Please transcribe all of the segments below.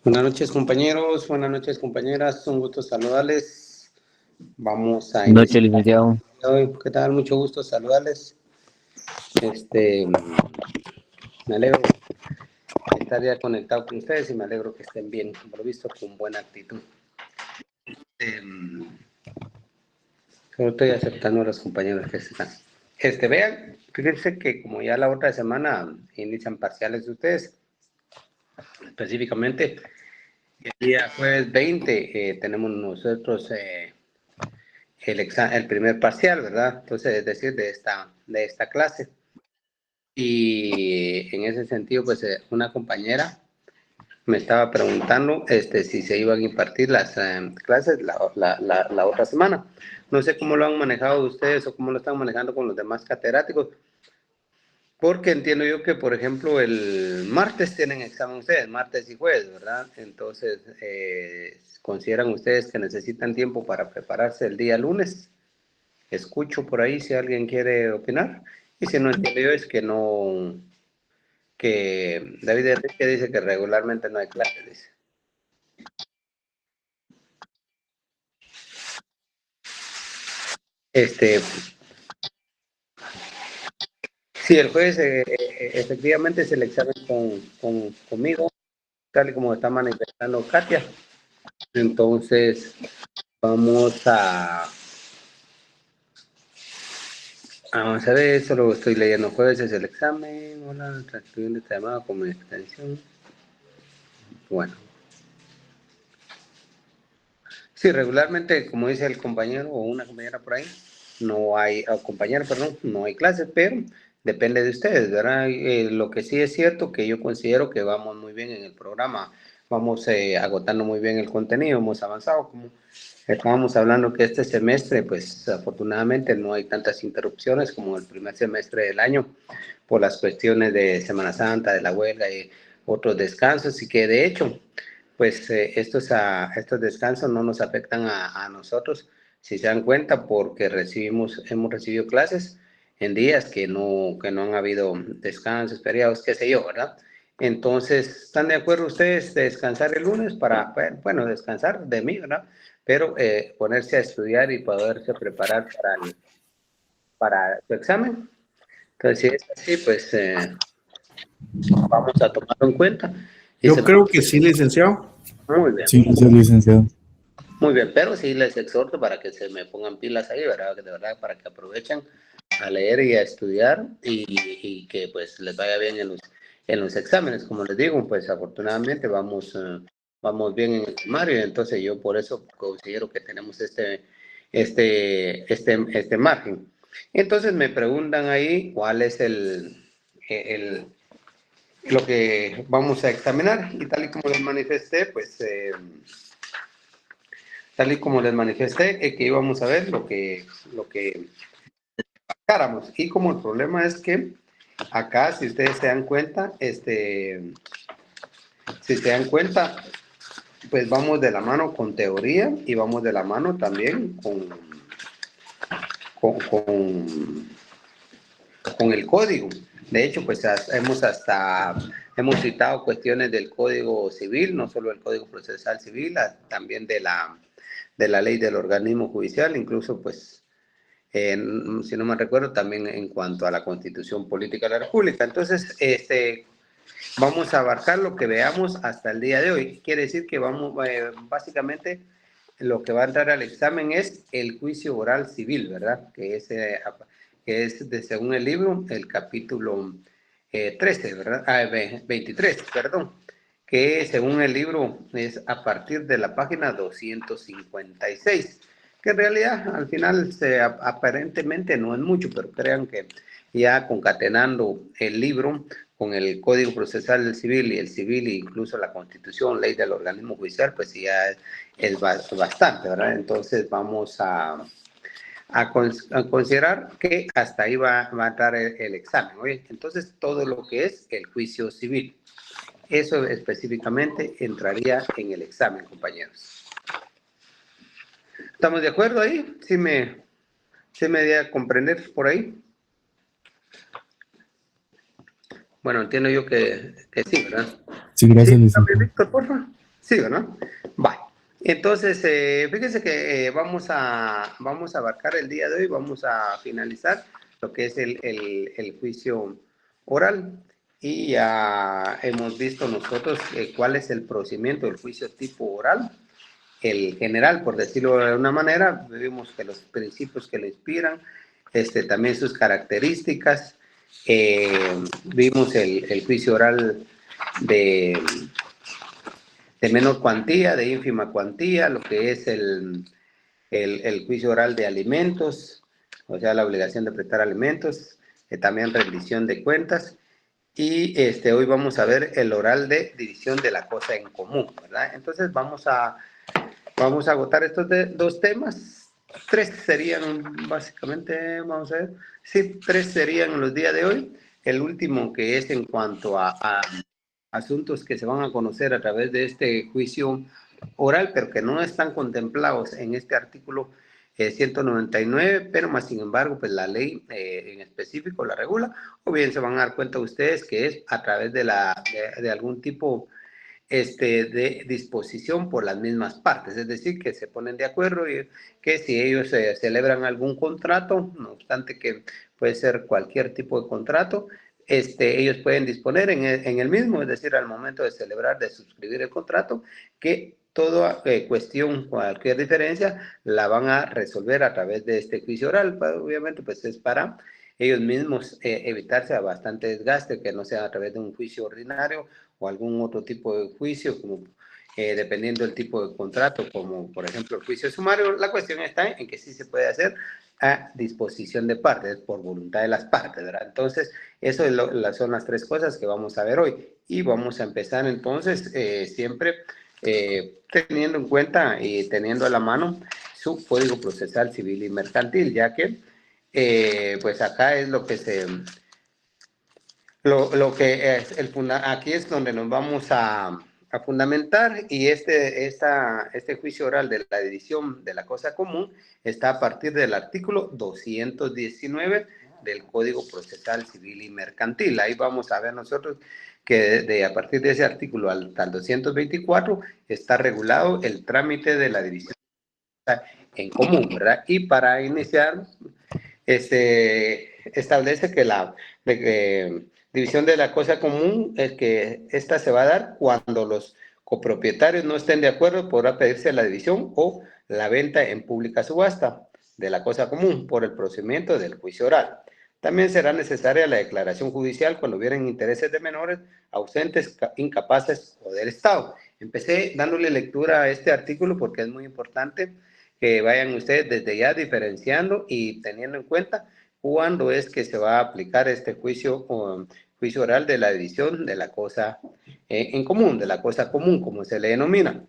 Buenas noches, compañeros. Buenas noches, compañeras. Un gusto saludarles. Vamos a Noche, iniciar licenciado. hoy. ¿Qué tal? Mucho gusto saludarles. Me alegro de estar ya conectado con ustedes y me alegro que estén bien, por lo visto, con buena actitud. Solo estoy aceptando a los compañeros que están. Vean, fíjense que como ya la otra semana inician parciales de ustedes, específicamente el día jueves 20 tenemos nosotros el primer parcial, ¿verdad? Entonces, es decir, de esta clase. Y en ese sentido, pues una compañera me estaba preguntando si se iban a impartir las clases la otra semana. No sé cómo lo han manejado ustedes o cómo lo están manejando con los demás catedráticos, porque entiendo yo que, por ejemplo, el martes tienen examen ustedes, martes y jueves, ¿verdad? Entonces, ¿consideran ustedes que necesitan tiempo para prepararse el día lunes? Escucho por ahí si alguien quiere opinar. Y si no entiendo yo es que no, que David Enrique dice que regularmente no hay clases, dice. Este, sí, el jueves efectivamente es el examen conmigo, tal y como está manifestando Katia. Entonces, vamos vamos a ver, eso lo estoy leyendo. Jueves es el examen. Hola, transcribiendo esta llamada como extensión. Bueno. Sí, regularmente, como dice el compañero o una compañera por ahí, no hay, compañero, perdón, no hay clases, pero depende de ustedes, ¿verdad? Lo que sí es cierto que yo considero que vamos muy bien en el programa, vamos agotando muy bien el contenido, hemos avanzado, como estábamos hablando que este semestre, pues afortunadamente no hay tantas interrupciones como el primer semestre del año por las cuestiones de Semana Santa, de la huelga y otros descansos, y que de hecho pues estos descansos no nos afectan a nosotros, si se dan cuenta, porque hemos recibido clases en días que no han habido descansos, feriados, qué sé yo, ¿verdad? Entonces, ¿están de acuerdo ustedes de descansar el lunes para, bueno, descansar de mí, ¿verdad? Pero ponerse a estudiar y poderse preparar para su examen? Entonces, si es así, pues vamos a tomarlo en cuenta. Y Yo creo que sí, licenciado. muy bien. Sí, gracias, licenciado. Muy bien, pero sí les exhorto para que se me pongan pilas ahí, ¿verdad? De verdad, para que aprovechen a leer y a estudiar y que pues les vaya bien en los exámenes. Como les digo, pues afortunadamente vamos bien en el primario, entonces yo por eso considero que tenemos este margen. Entonces me preguntan ahí cuál es el, lo que vamos a examinar y tal y como les manifesté, pues... tal y como les manifesté, que íbamos a ver lo que sacáramos. Y como el problema es que acá, si ustedes se dan cuenta, si se dan cuenta, pues vamos de la mano con teoría y vamos de la mano también con, con, con el código. De hecho, pues hemos citado cuestiones del Código Civil, no solo el Código Procesal Civil, también de la ley del organismo judicial, incluso pues si no me recuerdo, también en cuanto a la Constitución Política de la República. Entonces, vamos a abarcar lo que veamos hasta el día de hoy. Quiere decir que vamos, básicamente, lo que va a entrar al examen es el juicio oral civil, ¿verdad? Que es según el libro, el capítulo 13, ¿verdad? 23, perdón. Que según el libro es a partir de la página 256, que en realidad al final aparentemente no es mucho, pero crean que ya concatenando el libro con el Código Procesal Civil y el Civil e incluso la Constitución, ley del organismo judicial, pues ya es bastante, ¿verdad? Entonces vamos a considerar que hasta ahí va a entrar el examen, ¿oye? Entonces todo lo que es el juicio civil, eso específicamente entraría en el examen, compañeros. ¿Estamos de acuerdo ahí? ¿Sí me di a comprender por ahí? Bueno, entiendo yo que sí, ¿verdad? Sí, Sí, gracias, dame, licenciado. Víctor, porfa. Sí, ¿verdad? Vale. Entonces, fíjense que vamos a abarcar el día de hoy, vamos a finalizar lo que es el juicio oral y ya hemos visto nosotros cuál es el procedimiento del juicio tipo oral, el general, por decirlo de una manera. Vimos que los principios que le inspiran, también sus características, vimos el juicio oral de menor cuantía, de ínfima cuantía, lo que es el juicio oral de alimentos, o sea, la obligación de prestar alimentos, también rendición de cuentas, y hoy vamos a ver el oral de división de la cosa en común, ¿verdad? Entonces vamos a agotar estos dos temas. Tres serían básicamente, vamos a ver, sí, tres serían los días de hoy. El último, que es en cuanto a asuntos que se van a conocer a través de este juicio oral, pero que no están contemplados en este artículo 199, pero más sin embargo, pues la ley en específico la regula, o bien se van a dar cuenta ustedes que es a través de algún tipo de disposición por las mismas partes, es decir, que se ponen de acuerdo y que si ellos celebran algún contrato, no obstante que puede ser cualquier tipo de contrato, ellos pueden disponer en el mismo, es decir, al momento de celebrar, de suscribir el contrato, que toda cuestión, cualquier diferencia, la van a resolver a través de este juicio oral. Obviamente, pues es para ellos mismos evitarse a bastante desgaste, que no sea a través de un juicio ordinario o algún otro tipo de juicio, como dependiendo del tipo de contrato, como por ejemplo el juicio sumario. La cuestión está en que sí se puede hacer a disposición de partes, por voluntad de las partes, ¿verdad? Entonces, eso son las tres cosas que vamos a ver hoy. Y vamos a empezar entonces siempre teniendo en cuenta y teniendo a la mano su Código Procesal Civil y Mercantil, ya que pues acá es lo que lo que es aquí es donde nos vamos a fundamentar, y este juicio oral de la división de la cosa común está a partir del artículo 219 del Código Procesal Civil y Mercantil. Ahí vamos a ver nosotros que a partir de ese artículo al 224 está regulado el trámite de la división en común, ¿verdad? Y para iniciar, establece que la división de la cosa común es que esta se va a dar cuando los copropietarios no estén de acuerdo. Podrá pedirse la división o la venta en pública subasta de la cosa común por el procedimiento del juicio oral. También será necesaria la declaración judicial cuando hubieran intereses de menores, ausentes, incapaces o del Estado. Empecé dándole lectura a este artículo porque es muy importante que vayan ustedes desde ya diferenciando y teniendo en cuenta cuándo es que se va a aplicar este juicio oral de la división de la cosa en común, de la cosa común, como se le denomina.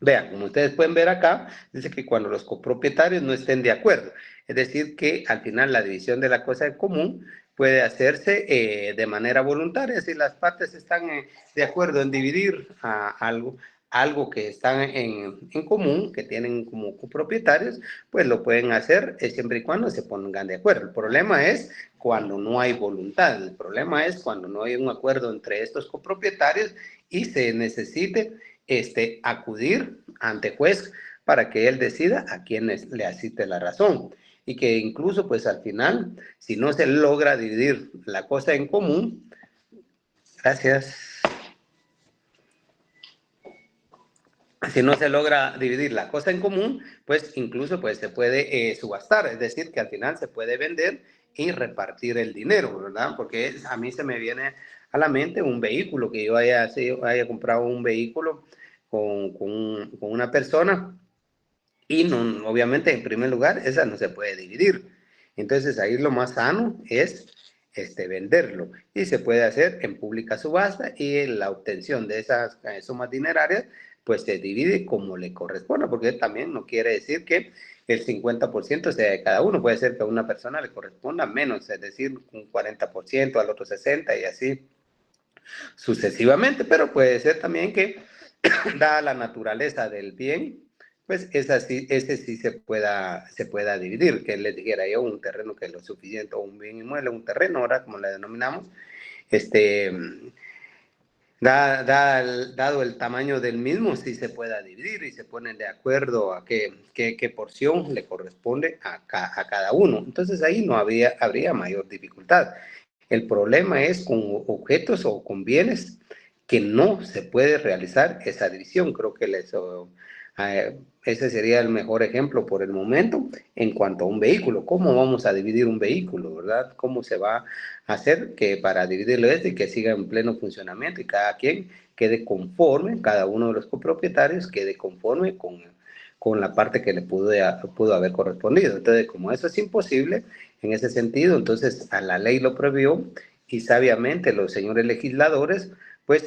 Vean, como ustedes pueden ver acá, dice que cuando los copropietarios no estén de acuerdo, es decir, que al final la división de la cosa en común puede hacerse de manera voluntaria. Si las partes están de acuerdo en dividir algo que están en común, que tienen como copropietarios, pues lo pueden hacer siempre y cuando se pongan de acuerdo. El problema es cuando no hay voluntad, el problema es cuando no hay un acuerdo entre estos copropietarios y se necesite acudir ante juez para que él decida a quién le asiste la razón. Y que incluso, pues al final, si no se logra dividir la cosa en común, gracias, si no se logra dividir la cosa en común, pues incluso pues se puede subastar, es decir, que al final se puede vender y repartir el dinero, ¿verdad? Porque a mí se me viene a la mente un vehículo, que yo haya comprado un vehículo con una persona. Y no, obviamente, en primer lugar, esa no se puede dividir. Entonces, ahí lo más sano es venderlo. Y se puede hacer en pública subasta, y la obtención de esas sumas dinerarias, pues se divide como le corresponda, porque también no quiere decir que el 50% sea de cada uno. Puede ser que a una persona le corresponda menos, es decir, un 40%, al otro 60%, y así sucesivamente. Pero puede ser también que, dada la naturaleza del bien, pues ese sí se pueda dividir, que les dijera yo, un terreno que es lo suficiente, o un bien inmueble, un terreno, ahora como le denominamos, este, Dado el tamaño del mismo, sí se pueda dividir y se ponen de acuerdo a qué porción le corresponde a cada uno. Entonces ahí no habría mayor dificultad. El problema es con objetos o con bienes que no se puede realizar esa división. Creo que ese sería el mejor ejemplo por el momento en cuanto a un vehículo. ¿Cómo vamos a dividir un vehículo, verdad? ¿Cómo se va a hacer que para dividirlo y que siga en pleno funcionamiento y cada quien quede conforme, cada uno de los copropietarios quede conforme con la parte que le pudo haber correspondido? Entonces, como eso es imposible, en ese sentido, entonces a la ley lo prohibió y sabiamente los señores legisladores pues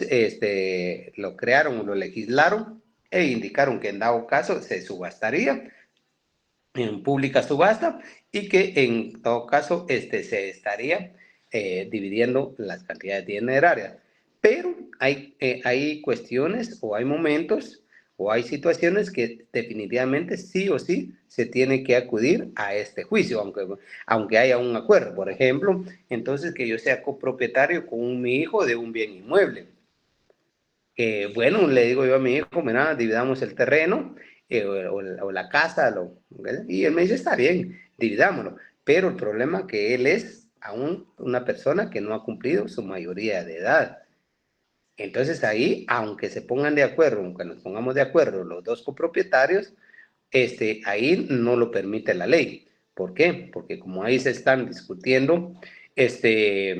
lo crearon, lo legislaron e indicaron que en dado caso se subastaría en pública subasta y que en todo caso se estaría dividiendo las cantidades dinerarias. Pero hay cuestiones o hay momentos o hay situaciones que definitivamente sí o sí se tiene que acudir a este juicio, aunque haya un acuerdo. Por ejemplo, entonces que yo sea copropietario con mi hijo de un bien inmueble. Bueno, le digo yo a mi hijo, mira, dividamos el terreno o la casa, y él me dice, está bien, dividámoslo. Pero el problema es que él es aún una persona que no ha cumplido su mayoría de edad. Entonces ahí, aunque se pongan de acuerdo, aunque nos pongamos de acuerdo los dos copropietarios, ahí no lo permite la ley. ¿Por qué? Porque como ahí se están discutiendo este,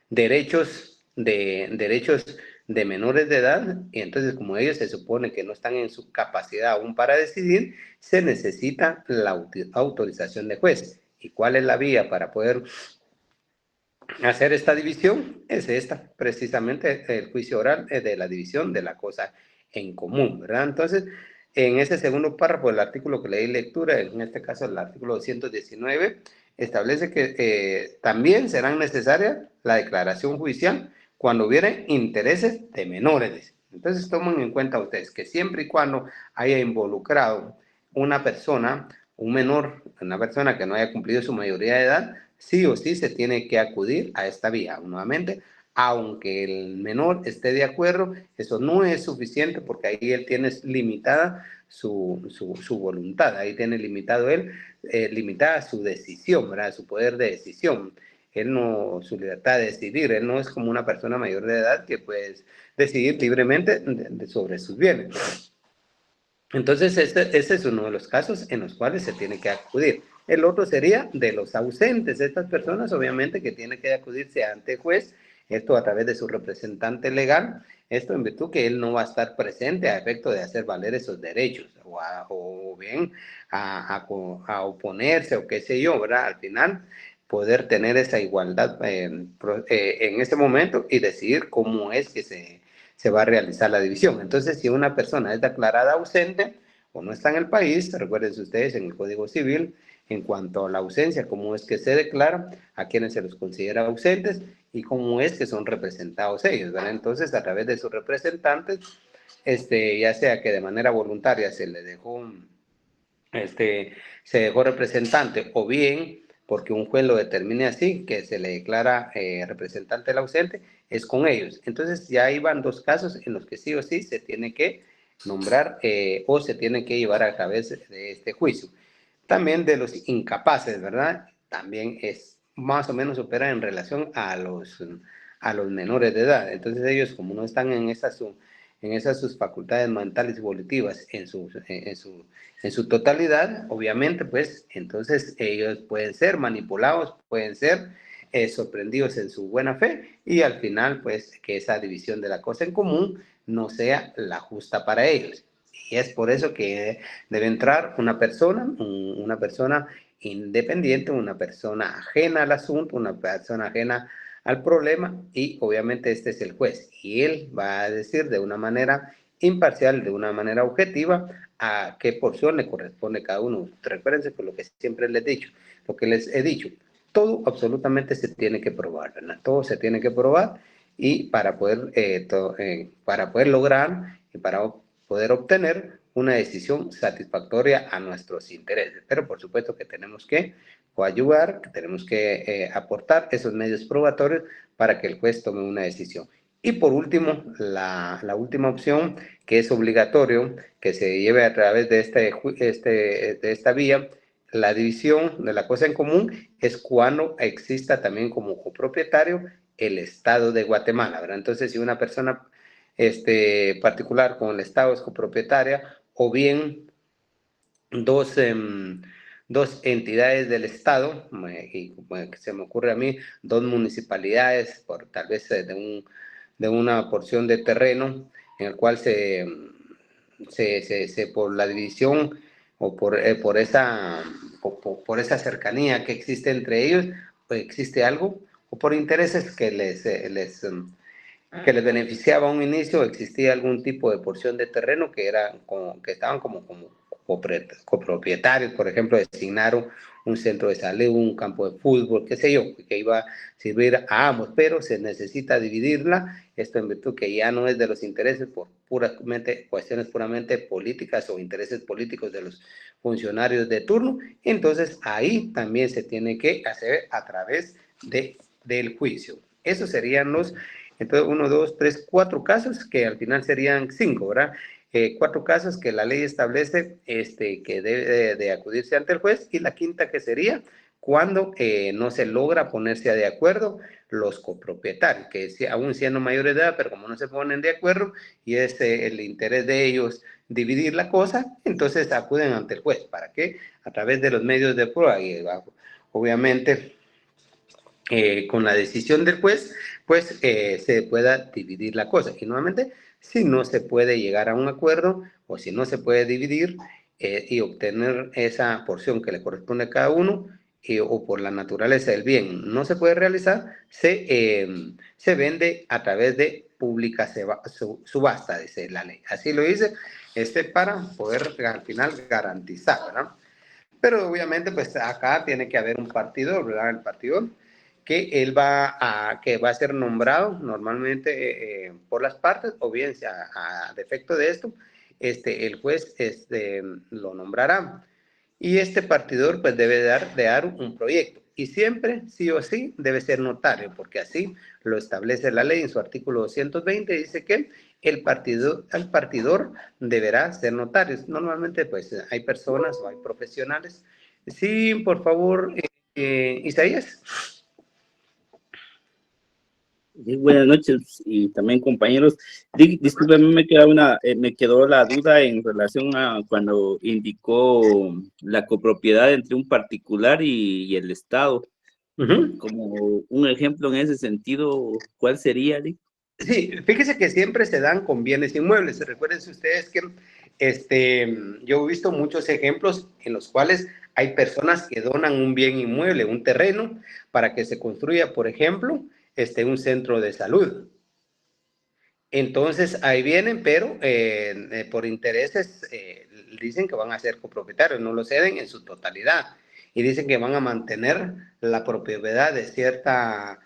derechos de menores de edad, y entonces como ellos se supone que no están en su capacidad aún para decidir, se necesita la autorización de juez. ¿Y cuál es la vía para poder hacer esta división? Es esta, precisamente el juicio oral de la división de la cosa en común, ¿verdad? Entonces, en ese segundo párrafo del artículo que le di lectura, en este caso el artículo 219, establece que también serán necesarias la declaración judicial cuando hubiera intereses de menores. Entonces, tomen en cuenta ustedes que siempre y cuando haya involucrado una persona, un menor, una persona que no haya cumplido su mayoría de edad, sí o sí se tiene que acudir a esta vía. Nuevamente, aunque el menor esté de acuerdo, eso no es suficiente porque ahí él tiene limitada su voluntad, ahí tiene limitada su decisión, ¿verdad? Su poder de decisión. Él no, su libertad de decidir, él no es como una persona mayor de edad que puede decidir libremente sobre sus bienes. Entonces, ese es uno de los casos en los cuales se tiene que acudir. El otro sería de los ausentes. Estas personas, obviamente, que tienen que acudirse ante el juez, esto a través de su representante legal, esto en virtud que él no va a estar presente a efecto de hacer valer esos derechos, o bien a oponerse, o qué sé yo, ¿verdad? Al final, poder tener esa igualdad en ese momento y decidir cómo es que se va a realizar la división. Entonces, si una persona es declarada ausente o no está en el país, recuerden ustedes en el Código Civil, en cuanto a la ausencia, cómo es que se declara, a quienes se los considera ausentes y cómo es que son representados ellos, ¿verdad? Entonces, a través de sus representantes, ya sea que de manera voluntaria se dejó representante o bien porque un juez lo determine así, que se le declara representante del ausente, es con ellos. Entonces ya ahí van dos casos en los que sí o sí se tiene que nombrar o se tiene que llevar a través de este juicio. También de los incapaces, ¿verdad? También es más o menos opera en relación a los menores de edad. Entonces ellos como no están en esas sus facultades mentales y volitivas en su totalidad, obviamente, pues entonces ellos pueden ser manipulados, pueden ser sorprendidos en su buena fe y al final, pues que esa división de la cosa en común no sea la justa para ellos. Y es por eso que debe entrar una persona independiente, una persona ajena al asunto, una persona ajena al problema y obviamente este es el juez y él va a decir de una manera imparcial, de una manera objetiva, a qué porción le corresponde cada uno. Recuérdense con lo que siempre les he dicho, lo que les he dicho, todo absolutamente se tiene que probar, ¿verdad? Todo se tiene que probar y para poder lograr y para poder obtener una decisión satisfactoria a nuestros intereses. Pero por supuesto que tenemos que coadyuvar, que tenemos que aportar esos medios probatorios para que el juez tome una decisión. Y por último, la última opción, que es obligatorio que se lleve a través de, de esta vía, la división de la cosa en común es cuando exista también como copropietario el Estado de Guatemala, ¿verdad? Entonces, si una persona particular con el Estado es copropietaria, o bien dos, dos entidades del Estado, y que se me ocurre a mí, dos municipalidades, por tal vez de una porción de terreno, en el cual por la división o por esa cercanía que existe entre ellos, pues existe algo, o por intereses que les beneficiaba a un inicio, existía algún tipo de porción de terreno que estaban como copropietarios, por ejemplo, designaron un centro de salud, un campo de fútbol, qué sé yo, que iba a servir a ambos, pero se necesita dividirla, esto en virtud que ya no es de los intereses por cuestiones puramente políticas o intereses políticos de los funcionarios de turno, entonces ahí también se tiene que hacer a través del juicio. Esos serían entonces, 1, 2, 3, 4 casos, que al final serían 5, ¿verdad? 4 casos que la ley establece que debe de acudirse ante el juez, y la quinta que sería cuando no se logra ponerse de acuerdo los copropietarios, que aún siendo mayores de edad, pero como no se ponen de acuerdo y es el interés de ellos dividir la cosa, entonces acuden ante el juez. ¿Para qué? A través de los medios de prueba y obviamente con la decisión del juez, pues se pueda dividir la cosa. Y nuevamente, si no se puede llegar a un acuerdo o si no se puede dividir y obtener esa porción que le corresponde a cada uno, o por la naturaleza del bien no se puede realizar, se vende a través de pública subasta, dice la ley. Así lo dice, para poder al final garantizar, ¿verdad? Pero obviamente, pues acá tiene que haber un partidor, ¿verdad? El partidor que va a ser nombrado normalmente por las partes, o bien a defecto de esto, el juez lo nombrará. Y este partidor pues debe de dar un proyecto. Y siempre, sí o sí, debe ser notario, porque así lo establece la ley en su artículo 220, dice que el partidor deberá ser notario. Normalmente pues hay personas o hay profesionales. Sí, por favor, Isaías. Sí, buenas noches y también compañeros. Discúlpeme, me quedó la duda en relación a cuando indicó la copropiedad entre un particular y el Estado. Como un ejemplo en ese sentido, ¿cuál sería, Dick? Sí, fíjese que siempre se dan con bienes inmuebles. Recuerden ustedes que yo he visto muchos ejemplos en los cuales hay personas que donan un bien inmueble, un terreno, para que se construya, por ejemplo, un centro de salud. Entonces ahí vienen, pero por intereses dicen que van a ser copropietarios, no lo ceden en su totalidad. Y dicen que van a mantener la propiedad de cierta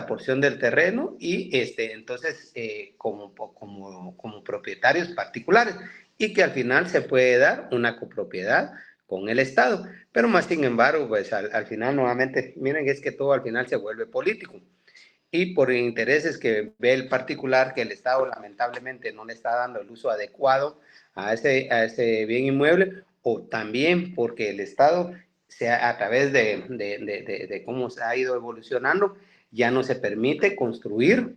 porción del terreno y entonces como propietarios particulares, y que al final se puede dar una copropiedad con el Estado. Pero más sin embargo, pues al final nuevamente, miren, es que todo al final se vuelve político. Y por intereses que ve el particular, que el Estado lamentablemente no le está dando el uso adecuado a ese bien inmueble, o también porque el Estado, a través de cómo se ha ido evolucionando, ya no se permite construir,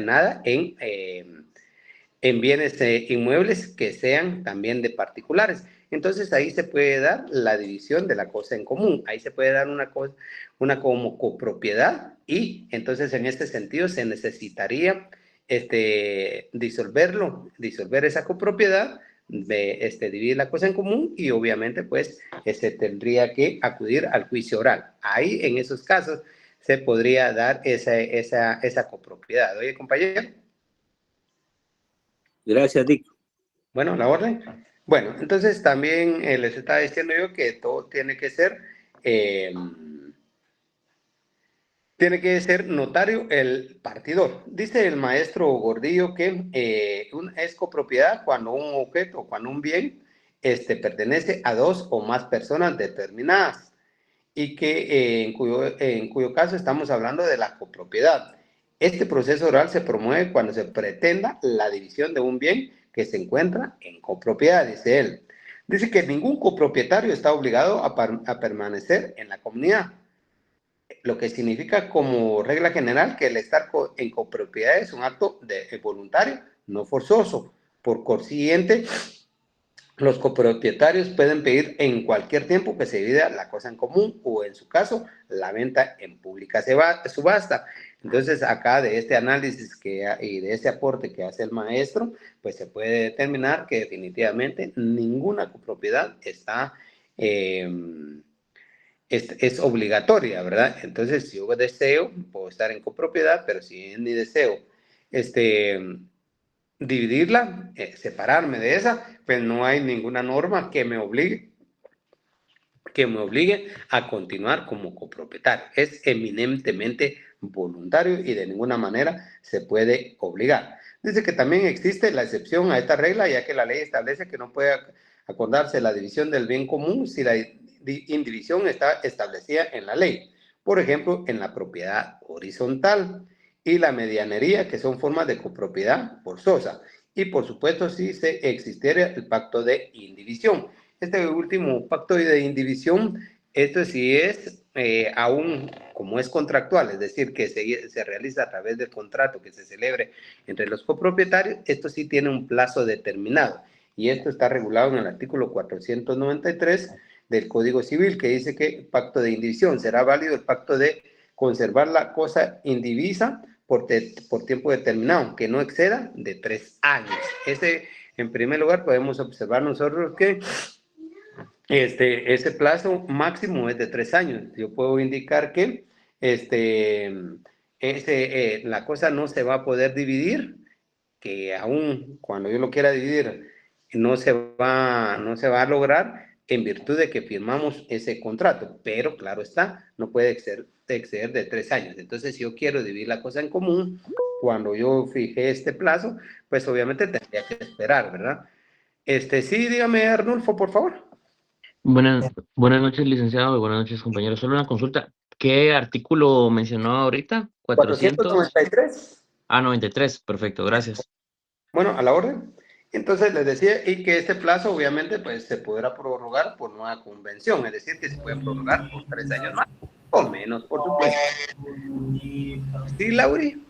nada en bienes inmuebles que sean también de particulares. Entonces ahí se puede dar la división de la cosa en común, ahí se puede dar una como copropiedad, y entonces en este sentido se necesitaría disolver esa copropiedad, dividir la cosa en común, y obviamente pues tendría que acudir al juicio oral. Ahí en esos casos se podría dar esa copropiedad. Oye, compañero. Gracias, Dick. Bueno, la orden. Bueno, entonces también les estaba diciendo yo que todo eh, tiene que ser notario el partidor. Dice el maestro Gordillo que es copropiedad cuando un objeto, cuando un bien pertenece a dos o más personas determinadas, y que en cuyo caso estamos hablando de la copropiedad. Este proceso oral se promueve cuando se pretenda la división de un bien que se encuentra en copropiedad, dice él. Dice que ningún copropietario está obligado a permanecer en la comunidad, lo que significa como regla general que el estar en copropiedad es un acto voluntario, no forzoso. Por consiguiente, los copropietarios pueden pedir en cualquier tiempo que se divida la cosa en común o, en su caso, la venta en pública subasta. Entonces, acá de este análisis y de este aporte que hace el maestro, pues se puede determinar que definitivamente ninguna copropiedad es obligatoria, ¿verdad? Entonces, si yo deseo, puedo estar en copropiedad, pero si es mi deseo, dividirla, separarme de esa, pues no hay ninguna norma que me obligue a continuar como copropietario. Es eminentemente voluntario y de ninguna manera se puede obligar. Dice que también existe la excepción a esta regla, ya que la ley establece que no puede acordarse la división del bien común si la indivisión está establecida en la ley. Por ejemplo, en la propiedad horizontal y la medianería, que son formas de copropiedad forzosa. Y por supuesto, si existiera el pacto de indivisión. Este último pacto de indivisión, esto sí es aún como es contractual, es decir, que se realiza a través del contrato que se celebre entre los copropietarios, esto sí tiene un plazo determinado. Y esto está regulado en el artículo 493 del Código Civil, que dice que el pacto de indivisión será válido el pacto de conservar la cosa indivisa por tiempo determinado, que no exceda de 3 años. En primer lugar, podemos observar nosotros que ese plazo máximo es de 3 años. Yo puedo indicar que la cosa no se va a poder dividir, que aún cuando yo lo quiera dividir no se va a lograr en virtud de que firmamos ese contrato, pero claro está, no puede exceder de 3 años. Entonces, si yo quiero dividir la cosa en común, cuando yo fijé este plazo, pues obviamente tendría que esperar, ¿verdad? Sí, dígame, Arnulfo, por favor. Buenas noches, licenciado, y buenas noches, compañeros. Solo una consulta. ¿Qué artículo mencionó ahorita? 400. 493. 93. Perfecto, gracias. Bueno, a la orden. Entonces les decía, y que este plazo obviamente pues se podrá prorrogar por nueva convención, es decir, que se puede prorrogar por 3 años más, o menos, por supuesto. ¿Sí, Lauri?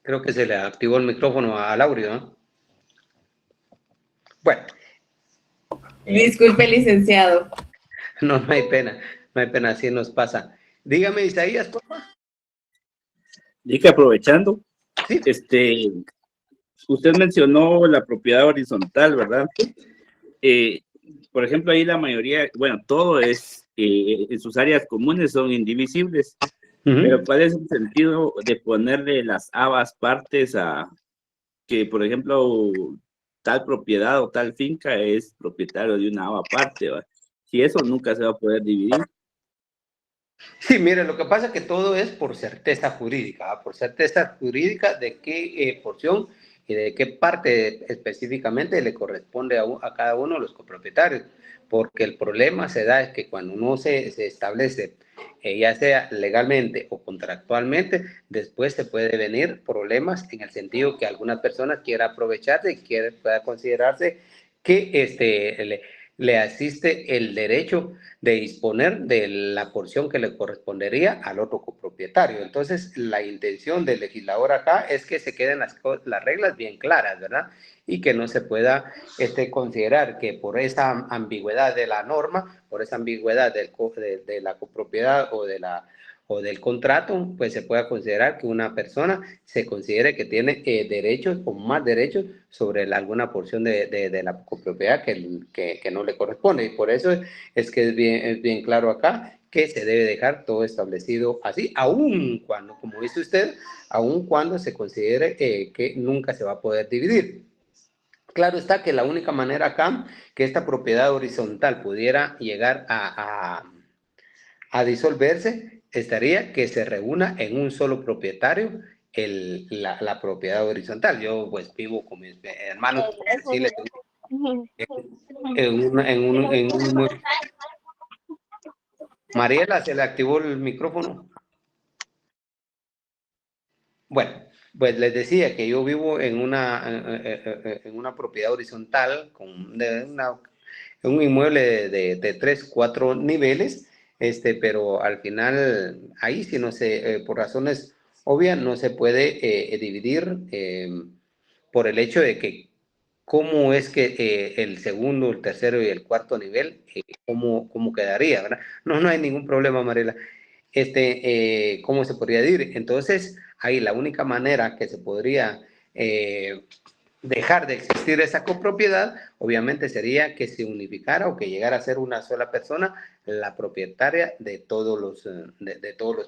Creo que se le activó el micrófono a Lauri, ¿no? Bueno. Disculpe, licenciado. No hay pena, así nos pasa. Dígame, Isaías, por favor. Dije, aprovechando, Sí. Usted mencionó la propiedad horizontal, ¿verdad? Por ejemplo, ahí la mayoría, bueno, todo es, en sus áreas comunes son indivisibles, pero ¿cuál es el sentido de ponerle las ambas partes a que, por ejemplo, tal propiedad o tal finca es propietario de una parte, ¿va? Si eso nunca se va a poder dividir. Sí, mire, lo que pasa es que todo es por certeza jurídica, ¿va? Por certeza jurídica de qué porción y de qué parte específicamente le corresponde a cada uno de los copropietarios, porque el problema se da es que cuando uno se establece, ya sea legalmente o contractualmente, después se puede venir problemas en el sentido que algunas personas quieran aprovecharse y pueda considerarse que le asiste el derecho de disponer de la porción que le correspondería al otro copropietario. Entonces, la intención del legislador acá es que se queden las reglas bien claras, ¿verdad? Y que no se pueda considerar que por esa ambigüedad de la norma, por esa ambigüedad de la copropiedad o del contrato, pues se pueda considerar que una persona se considere que tiene derechos o más derechos sobre alguna porción de la copropiedad que no le corresponde. Y por eso es que es bien claro acá que se debe dejar todo establecido así, aun cuando, como dice usted, aun cuando se considere que nunca se va a poder dividir. Claro está que la única manera acá que esta propiedad horizontal pudiera llegar a disolverse estaría que se reúna en un solo propietario la propiedad horizontal. Yo pues vivo con mis hermanos, por decirles, en un inmueble. Mariela, ¿se le activó el micrófono? Bueno, pues les decía que yo vivo en una propiedad horizontal con un inmueble de 3, 4 niveles, pero al final ahí sí no sé, por razones obvias no se puede dividir por el hecho de que cómo es que el segundo, el tercero y el cuarto nivel, cómo quedaría, ¿verdad? No, no hay ningún problema, Mariela. ¿Cómo se podría decir? Entonces, ahí la única manera que se podría dejar de existir esa copropiedad, obviamente sería que se unificara o que llegara a ser una sola persona la propietaria de todos los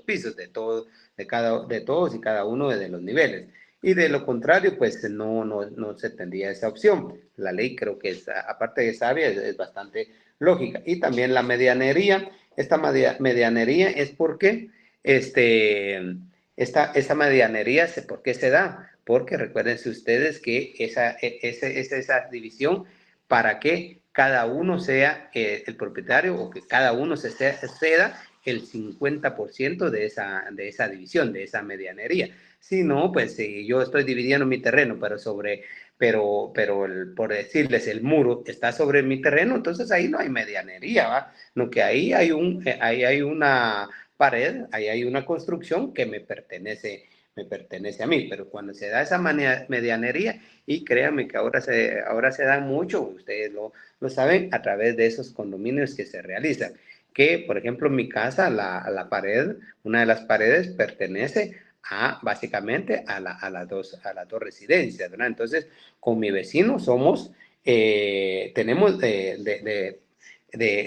pisos, de todos y cada uno de los niveles. Y de lo contrario, pues no se tendría esa opción. La ley creo que es, aparte de sabia, es bastante lógica. Y también la medianería. Esta medianería es porque esa medianería, ¿por qué se da? Porque recuérdense ustedes que esa división para que cada uno sea el propietario o que cada uno se ceda el 50% de esa división, de esa medianería. Si no, pues si yo estoy dividiendo mi terreno, por decirles, el muro está sobre mi terreno, entonces ahí no hay medianería, ¿va? No, que ahí hay una pared, ahí hay una construcción que me pertenece a mí, pero cuando se da esa medianería, y créanme que ahora se da mucho, ustedes lo saben, a través de esos condominios que se realizan, que por ejemplo en mi casa, la pared, una de las paredes pertenece básicamente a las dos residencias, ¿verdad? Entonces, con mi vecino tenemos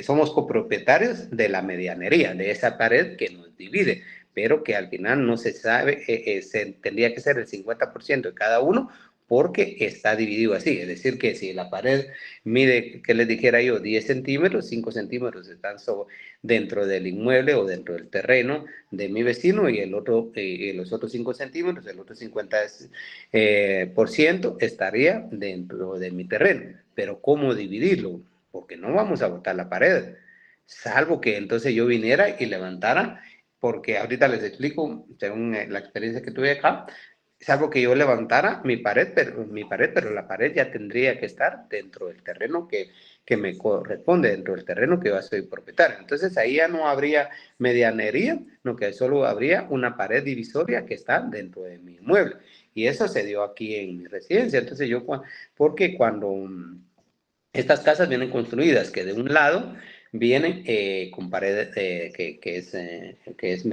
somos copropietarios de la medianería, de esa pared que nos divide, pero que al final no se sabe, tendría que ser el 50% de cada uno porque está dividido así. Es decir, que si la pared mide, que les dijera yo, 10 centímetros, 5 centímetros están dentro del inmueble o dentro del terreno de mi vecino y los otros 5 centímetros, el otro 50% estaría dentro de mi terreno. Pero ¿cómo dividirlo? Porque no vamos a botar la pared, salvo que entonces yo viniera y levantara, porque ahorita les explico, según la experiencia que tuve acá, salvo que yo levantara mi pared, pero la pared ya tendría que estar dentro del terreno que me corresponde, dentro del terreno que yo soy propietario. Entonces ahí ya no habría medianería, no, que solo habría una pared divisoria que está dentro de mi inmueble. Y eso se dio aquí en mi residencia. Entonces porque cuando estas casas vienen construidas, que de un lado vienen con paredes que es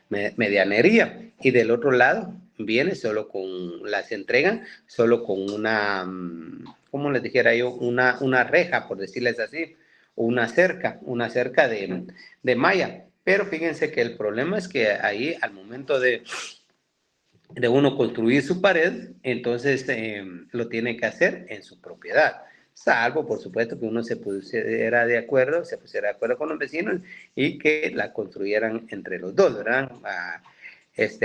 medianería, y del otro lado viene las entregan solo con ¿cómo les dijera yo? Una reja, por decirles así, o una cerca de malla. Pero fíjense que el problema es que ahí, al momento de uno construir su pared, entonces lo tiene que hacer en su propiedad. Salvo, por supuesto, que uno se pusiera de acuerdo con los vecinos y que la construyeran entre los dos, ¿verdad?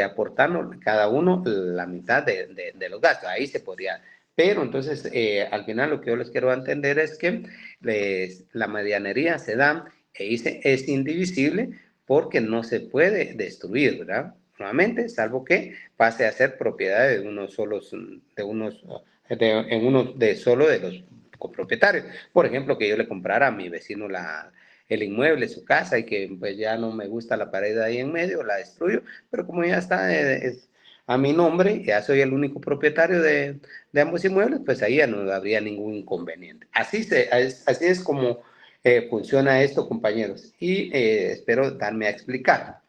Aportando cada uno la mitad de los gastos. Ahí se podría. Pero entonces, al final lo que yo les quiero entender es que la medianería se da es indivisible porque no se puede destruir, ¿verdad? Nuevamente, salvo que pase a ser propiedad de solo de los copropietarios. Por ejemplo, que yo le comprara a mi vecino el inmueble, su casa, y que pues ya no me gusta la pared ahí en medio, la destruyo, pero como ya está a mi nombre, ya soy el único propietario de ambos inmuebles, pues ahí ya no habría ningún inconveniente. Así es como funciona esto, compañeros, y espero darme a explicar.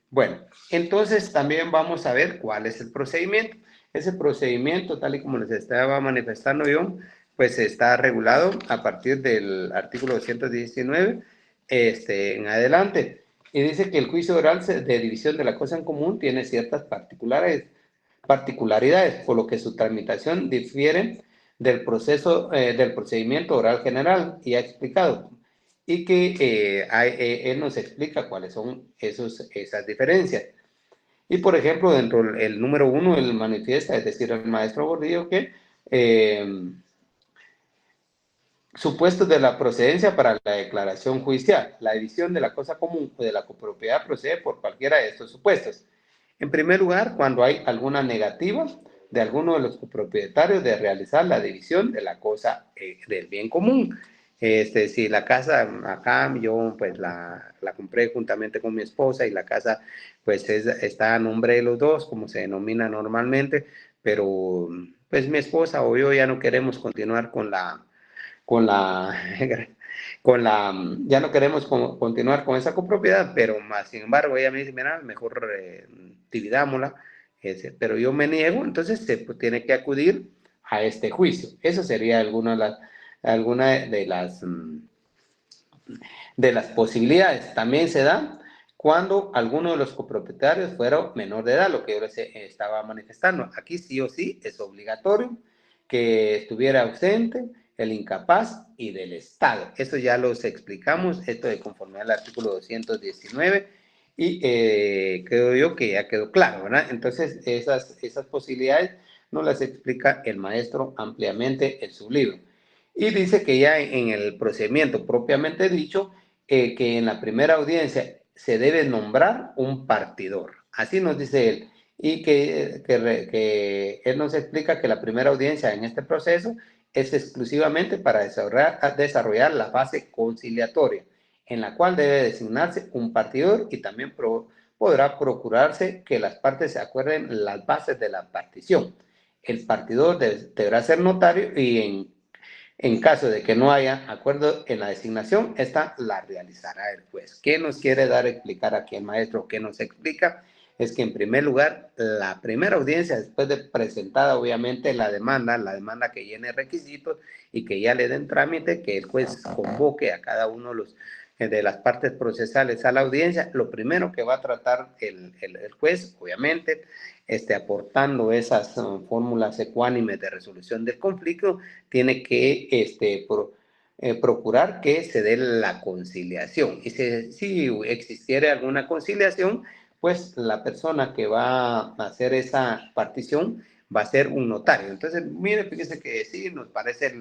Bueno, entonces también vamos a ver cuál es el procedimiento. Ese procedimiento, tal y como les estaba manifestando yo, pues está regulado a partir del artículo 219 en adelante. Y dice que el juicio oral de división de la cosa en común tiene ciertas particularidades, por lo que su tramitación difiere del procedimiento oral general, y ha explicado, y que él nos explica cuáles son esas diferencias. Y por ejemplo, dentro del número 1, él manifiesta, es decir, el maestro Gordillo, que Supuestos de la procedencia para la declaración judicial. La división de la cosa común o de la copropiedad procede por cualquiera de estos supuestos. En primer lugar, cuando hay alguna negativa de alguno de los copropietarios de realizar la división de la cosa del bien común. Si la casa acá yo pues la compré juntamente con mi esposa y la casa pues está a nombre de los dos, como se denomina normalmente, pero pues mi esposa o yo ya no queremos continuar con la, ya no queremos continuar con esa copropiedad, pero más sin embargo ella me dice, mira, mejor dividámosla, pero yo me niego, entonces se tiene que acudir a este juicio. Eso sería alguna de las posibilidades. También se da cuando alguno de los copropietarios fuera menor de edad, lo que yo les estaba manifestando. Aquí sí o sí es obligatorio que estuviera ausente el incapaz y del Estado. Eso ya los explicamos, esto de conformidad al artículo 219, y creo yo que ya quedó claro, ¿verdad? Entonces, esas posibilidades nos las explica el maestro ampliamente en su libro. Y dice que ya en el procedimiento propiamente dicho, que en la primera audiencia se debe nombrar un partidor. Así nos dice él. Y que él nos explica que la primera audiencia en este proceso es exclusivamente para desarrollar la fase conciliatoria, en la cual debe designarse un partidor y también podrá procurarse que las partes se acuerden las bases de la partición. El partidor deberá ser notario y en caso de que no haya acuerdo en la designación, esta la realizará el juez. ¿Qué nos quiere dar a explicar aquí el maestro? ¿Qué nos explica? Es que en primer lugar, la primera audiencia, después de presentada obviamente la demanda que llene requisitos y que ya le den trámite, que el juez convoque a cada uno de las partes procesales a la audiencia, lo primero que va a tratar el juez, obviamente, aportando esas fórmulas ecuánimes de resolución del conflicto, tiene que procurar que se dé la conciliación. Y si existiera alguna conciliación, pues la persona que va a hacer esa partición va a ser un notario. Entonces, mire, fíjese que sí, nos parece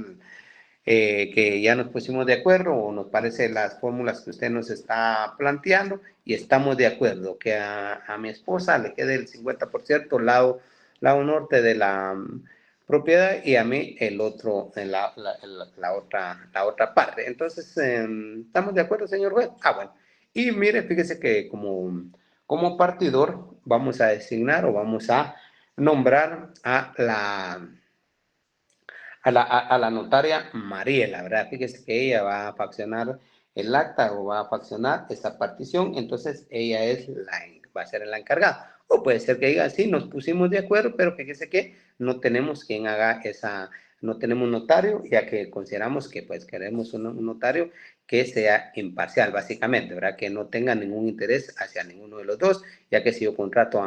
que ya nos pusimos de acuerdo o nos parecen las fórmulas que usted nos está planteando y estamos de acuerdo que a mi esposa le quede el 50% lado norte de la propiedad y a mí el otro, en la otra parte. Entonces, ¿estamos de acuerdo, señor juez? Ah, bueno. Y mire, fíjese que como partidor vamos a designar o vamos a nombrar a la notaria Mariela, ¿verdad? Fíjese que ella va a faccionar el acta o va a faccionar esa partición, entonces ella va a ser la encargada. O puede ser que diga, sí, nos pusimos de acuerdo, pero fíjese que no tenemos quien haga no tenemos notario, ya que consideramos que pues queremos un notario que sea imparcial, básicamente, ¿verdad? Que no tenga ningún interés hacia ninguno de los dos, ya que si yo contrato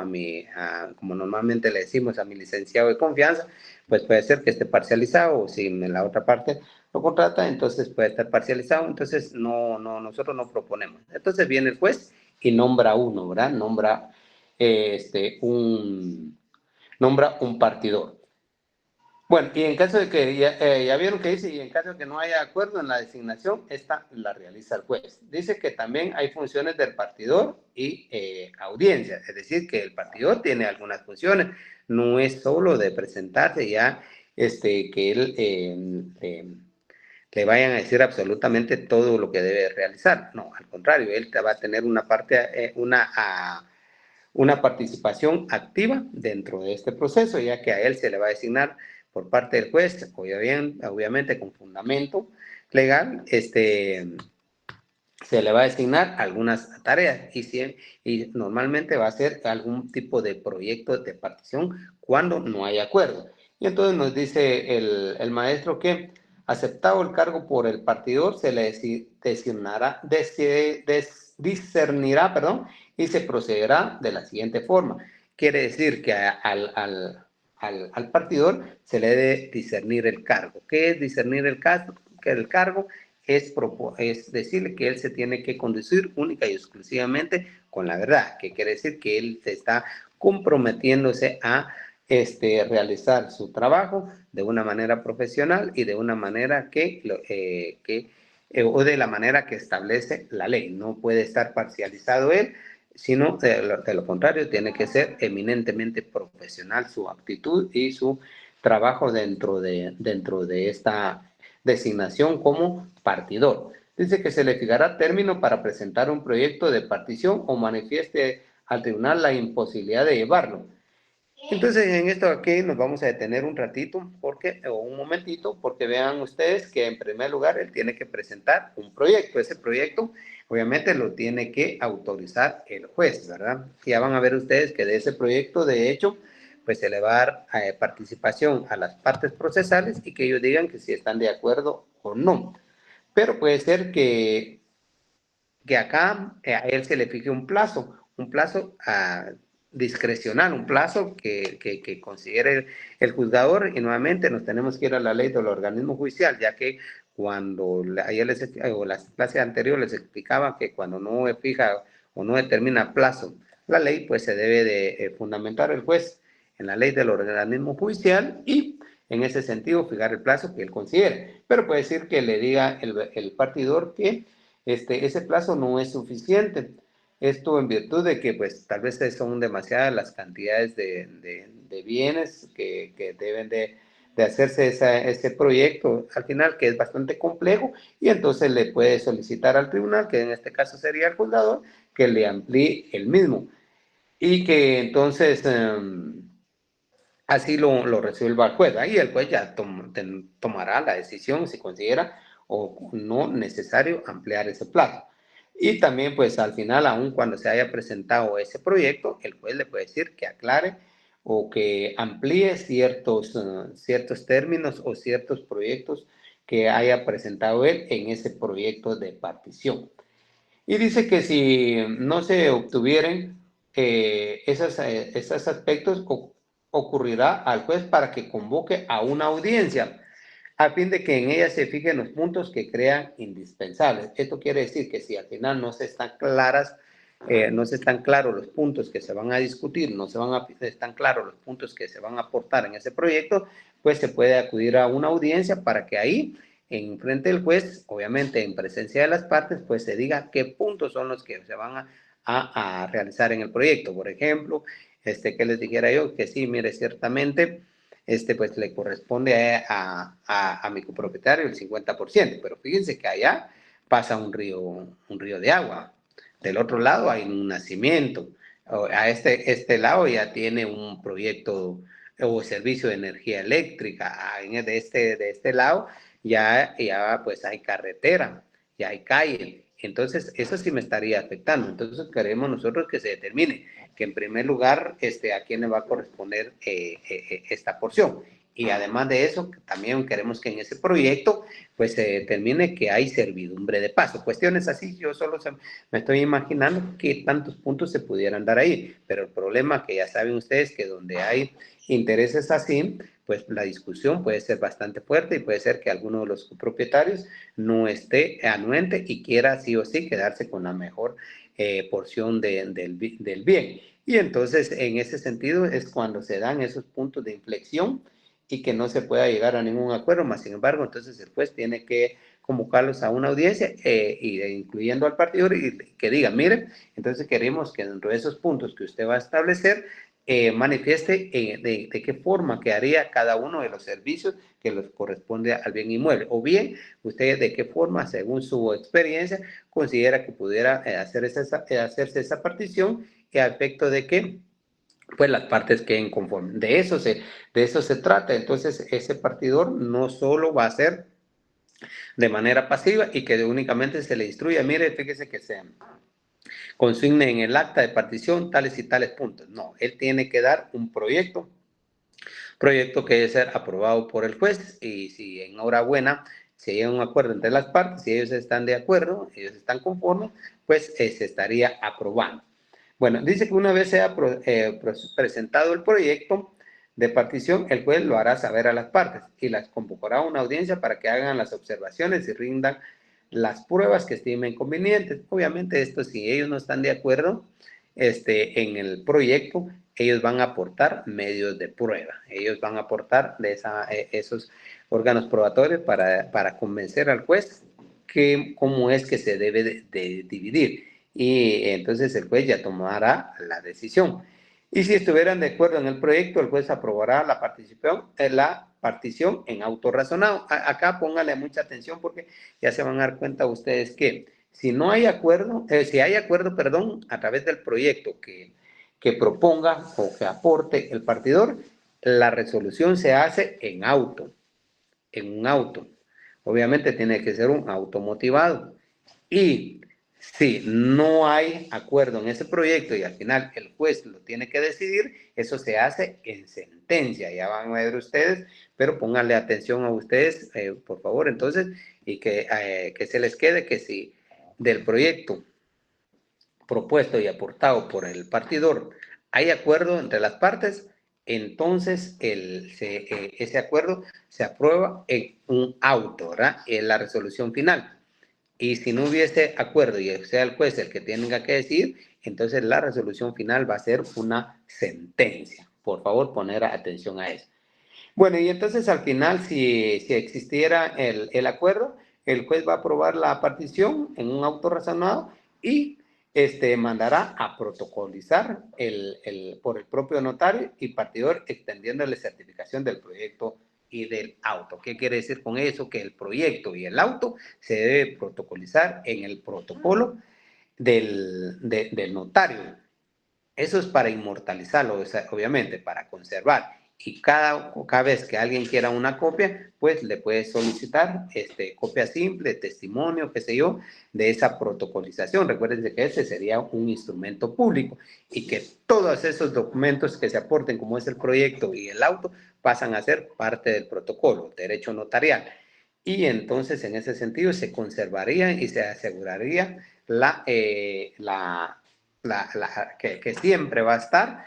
como normalmente le decimos, a mi licenciado de confianza, pues puede ser que esté parcializado, o si en la otra parte lo contrata, entonces puede estar parcializado, entonces nosotros no proponemos. Entonces viene el juez y nombra uno, ¿verdad? Nombra un partidor. Bueno, y en caso de que, ya vieron que dice, y en caso de que no haya acuerdo en la designación, esta la realiza el juez. Dice que también hay funciones del partidor y audiencia, es decir, que el partidor tiene algunas funciones, no es solo de presentarse ya, que él le vayan a decir absolutamente todo lo que debe realizar, no, al contrario, él va a tener una participación activa dentro de este proceso, ya que a él se le va a designar por parte del juez, obviamente con fundamento legal, se le va a asignar algunas tareas y normalmente va a ser algún tipo de proyecto de partición cuando no hay acuerdo. Y entonces nos dice el maestro que aceptado el cargo por el partidor, se le discernirá, perdón, y se procederá de la siguiente forma. Quiere decir que al partidor se le debe discernir el cargo. ¿Qué es discernir el cargo? Es decirle que él se tiene que conducir única y exclusivamente con la verdad, que quiere decir que él se está comprometiéndose a realizar su trabajo de una manera profesional y de una manera o de la manera que establece la ley. No puede estar parcializado él, sino de lo contrario, tiene que ser eminentemente profesional su actitud y su trabajo dentro de esta designación como partidor. Dice que se le fijará término para presentar un proyecto de partición o manifieste al tribunal la imposibilidad de llevarlo. Entonces, en esto aquí nos vamos a detener un ratito, o un momentito, porque vean ustedes que en primer lugar él tiene que presentar un proyecto. Ese proyecto, obviamente, lo tiene que autorizar el juez, ¿verdad? Ya van a ver ustedes que de ese proyecto, de hecho, pues se le va a dar participación a las partes procesales y que ellos digan que si están de acuerdo o no. Pero puede ser que acá a él se le fije un plazo discrecional, un plazo que considere el juzgador, y nuevamente nos tenemos que ir a la ley del organismo judicial, ya que cuando ayer o las clases anteriores les explicaba que cuando no fija o no determina plazo la ley, pues se debe de fundamentar el juez en la ley del organismo judicial y en ese sentido fijar el plazo que él considere. Pero puede decir que le diga el partidor que ese plazo no es suficiente. Esto en virtud de que pues tal vez son demasiadas las cantidades de bienes que deben de hacerse ese proyecto al final, que es bastante complejo, y entonces le puede solicitar al tribunal, que en este caso sería el juzgador, que le amplíe el mismo y que entonces así lo resuelva el juez. Ahí el juez ya tomará la decisión si considera o no necesario ampliar ese plazo. Y también, pues al final, aun cuando se haya presentado ese proyecto, el juez le puede decir que aclare o que amplíe ciertos términos o ciertos proyectos que haya presentado él en ese proyecto de partición. Y dice que si no se obtuvieran esos aspectos, ocurrirá al juez para que convoque a una audiencia a fin de que en ella se fijen los puntos que crean indispensables. Esto quiere decir que si al final no se están claros los puntos que se van a discutir, están claros los puntos que se van a aportar en ese proyecto, pues se puede acudir a una audiencia para que ahí, en frente del juez, obviamente en presencia de las partes, pues se diga qué puntos son los que se van a realizar en el proyecto. Por ejemplo, que les dijera yo que sí, mire, ciertamente pues le corresponde a mi copropietario el 50%, pero fíjense que allá pasa un río de agua. Del otro lado hay un nacimiento. A este lado ya tiene un proyecto o servicio de energía eléctrica. De este lado ya pues hay carretera, ya hay calle. Entonces, eso sí me estaría afectando. Entonces, queremos nosotros que se determine que en primer lugar a quién le va a corresponder esta porción. Y además de eso, también queremos que en ese proyecto pues se determine que hay servidumbre de paso. Cuestiones así, yo solo me estoy imaginando qué tantos puntos se pudieran dar ahí, pero el problema que ya saben ustedes que donde hay intereses así, pues la discusión puede ser bastante fuerte y puede ser que alguno de los propietarios no esté anuente y quiera sí o sí quedarse con la mejor porción del bien. Y entonces, en ese sentido, es cuando se dan esos puntos de inflexión y que no se pueda llegar a ningún acuerdo, más sin embargo, entonces el juez tiene que convocarlos a una audiencia, incluyendo al partido, y que diga, mire, entonces queremos que dentro de esos puntos que usted va a establecer, manifieste de qué forma quedaría cada uno de los servicios que les corresponde al bien inmueble, o bien usted de qué forma, según su experiencia, considera que pudiera hacerse esa partición y a efecto de que pues las partes queden conformes. De eso se trata. Entonces, ese partidor no solo va a ser de manera pasiva y que únicamente se le instruya, mire, fíjese que se consigne en el acta de partición tales y tales puntos. No, él tiene que dar un proyecto que debe ser aprobado por el juez y si en hora buena se llega a un acuerdo entre las partes, si ellos están de acuerdo, ellos están conformes, pues se estaría aprobando. Bueno, dice que una vez sea presentado el proyecto de partición, el juez lo hará saber a las partes y las convocará a una audiencia para que hagan las observaciones y rindan las pruebas que estimen convenientes. Obviamente esto, si ellos no están de acuerdo en el proyecto, ellos van a aportar medios de prueba. Ellos van a aportar esos órganos probatorios para convencer al juez que cómo es que se debe de dividir. Y entonces el juez ya tomará la decisión. Y si estuvieran de acuerdo en el proyecto, el juez aprobará la partición en auto razonado. Acá póngale mucha atención porque ya se van a dar cuenta ustedes que si no hay acuerdo, si hay acuerdo, perdón, a través del proyecto que proponga o que aporte el partidor, la resolución se hace en un auto. Obviamente tiene que ser un auto motivado. Y si no hay acuerdo en ese proyecto y al final el juez lo tiene que decidir, eso se hace en sentencia. Ya van a ver ustedes, pero pónganle atención a ustedes, por favor, entonces, y que se les quede que si del proyecto propuesto y aportado por el partidor hay acuerdo entre las partes, entonces ese acuerdo se aprueba en un auto, ¿verdad? En la resolución final. Y si no hubiese acuerdo y sea el juez el que tenga que decir, entonces la resolución final va a ser una sentencia. Por favor, poner atención a eso. Bueno, y entonces al final, si existiera el acuerdo, el juez va a aprobar la partición en un auto razonado y mandará a protocolizar por el propio notario y partidor extendiéndole certificación del proyecto y del auto. ¿Qué quiere decir con eso? Que el proyecto y el auto se debe protocolizar en el protocolo del notario. Eso es para inmortalizarlo, obviamente, para conservar. Y cada vez que alguien quiera una copia, pues le puede solicitar copia simple, testimonio, qué sé yo, de esa protocolización. Recuérdense que ese sería un instrumento público y que todos esos documentos que se aporten, como es el proyecto y el auto, pasan a ser parte del protocolo, derecho notarial. Y entonces, en ese sentido, se conservaría y se aseguraría que siempre va a estar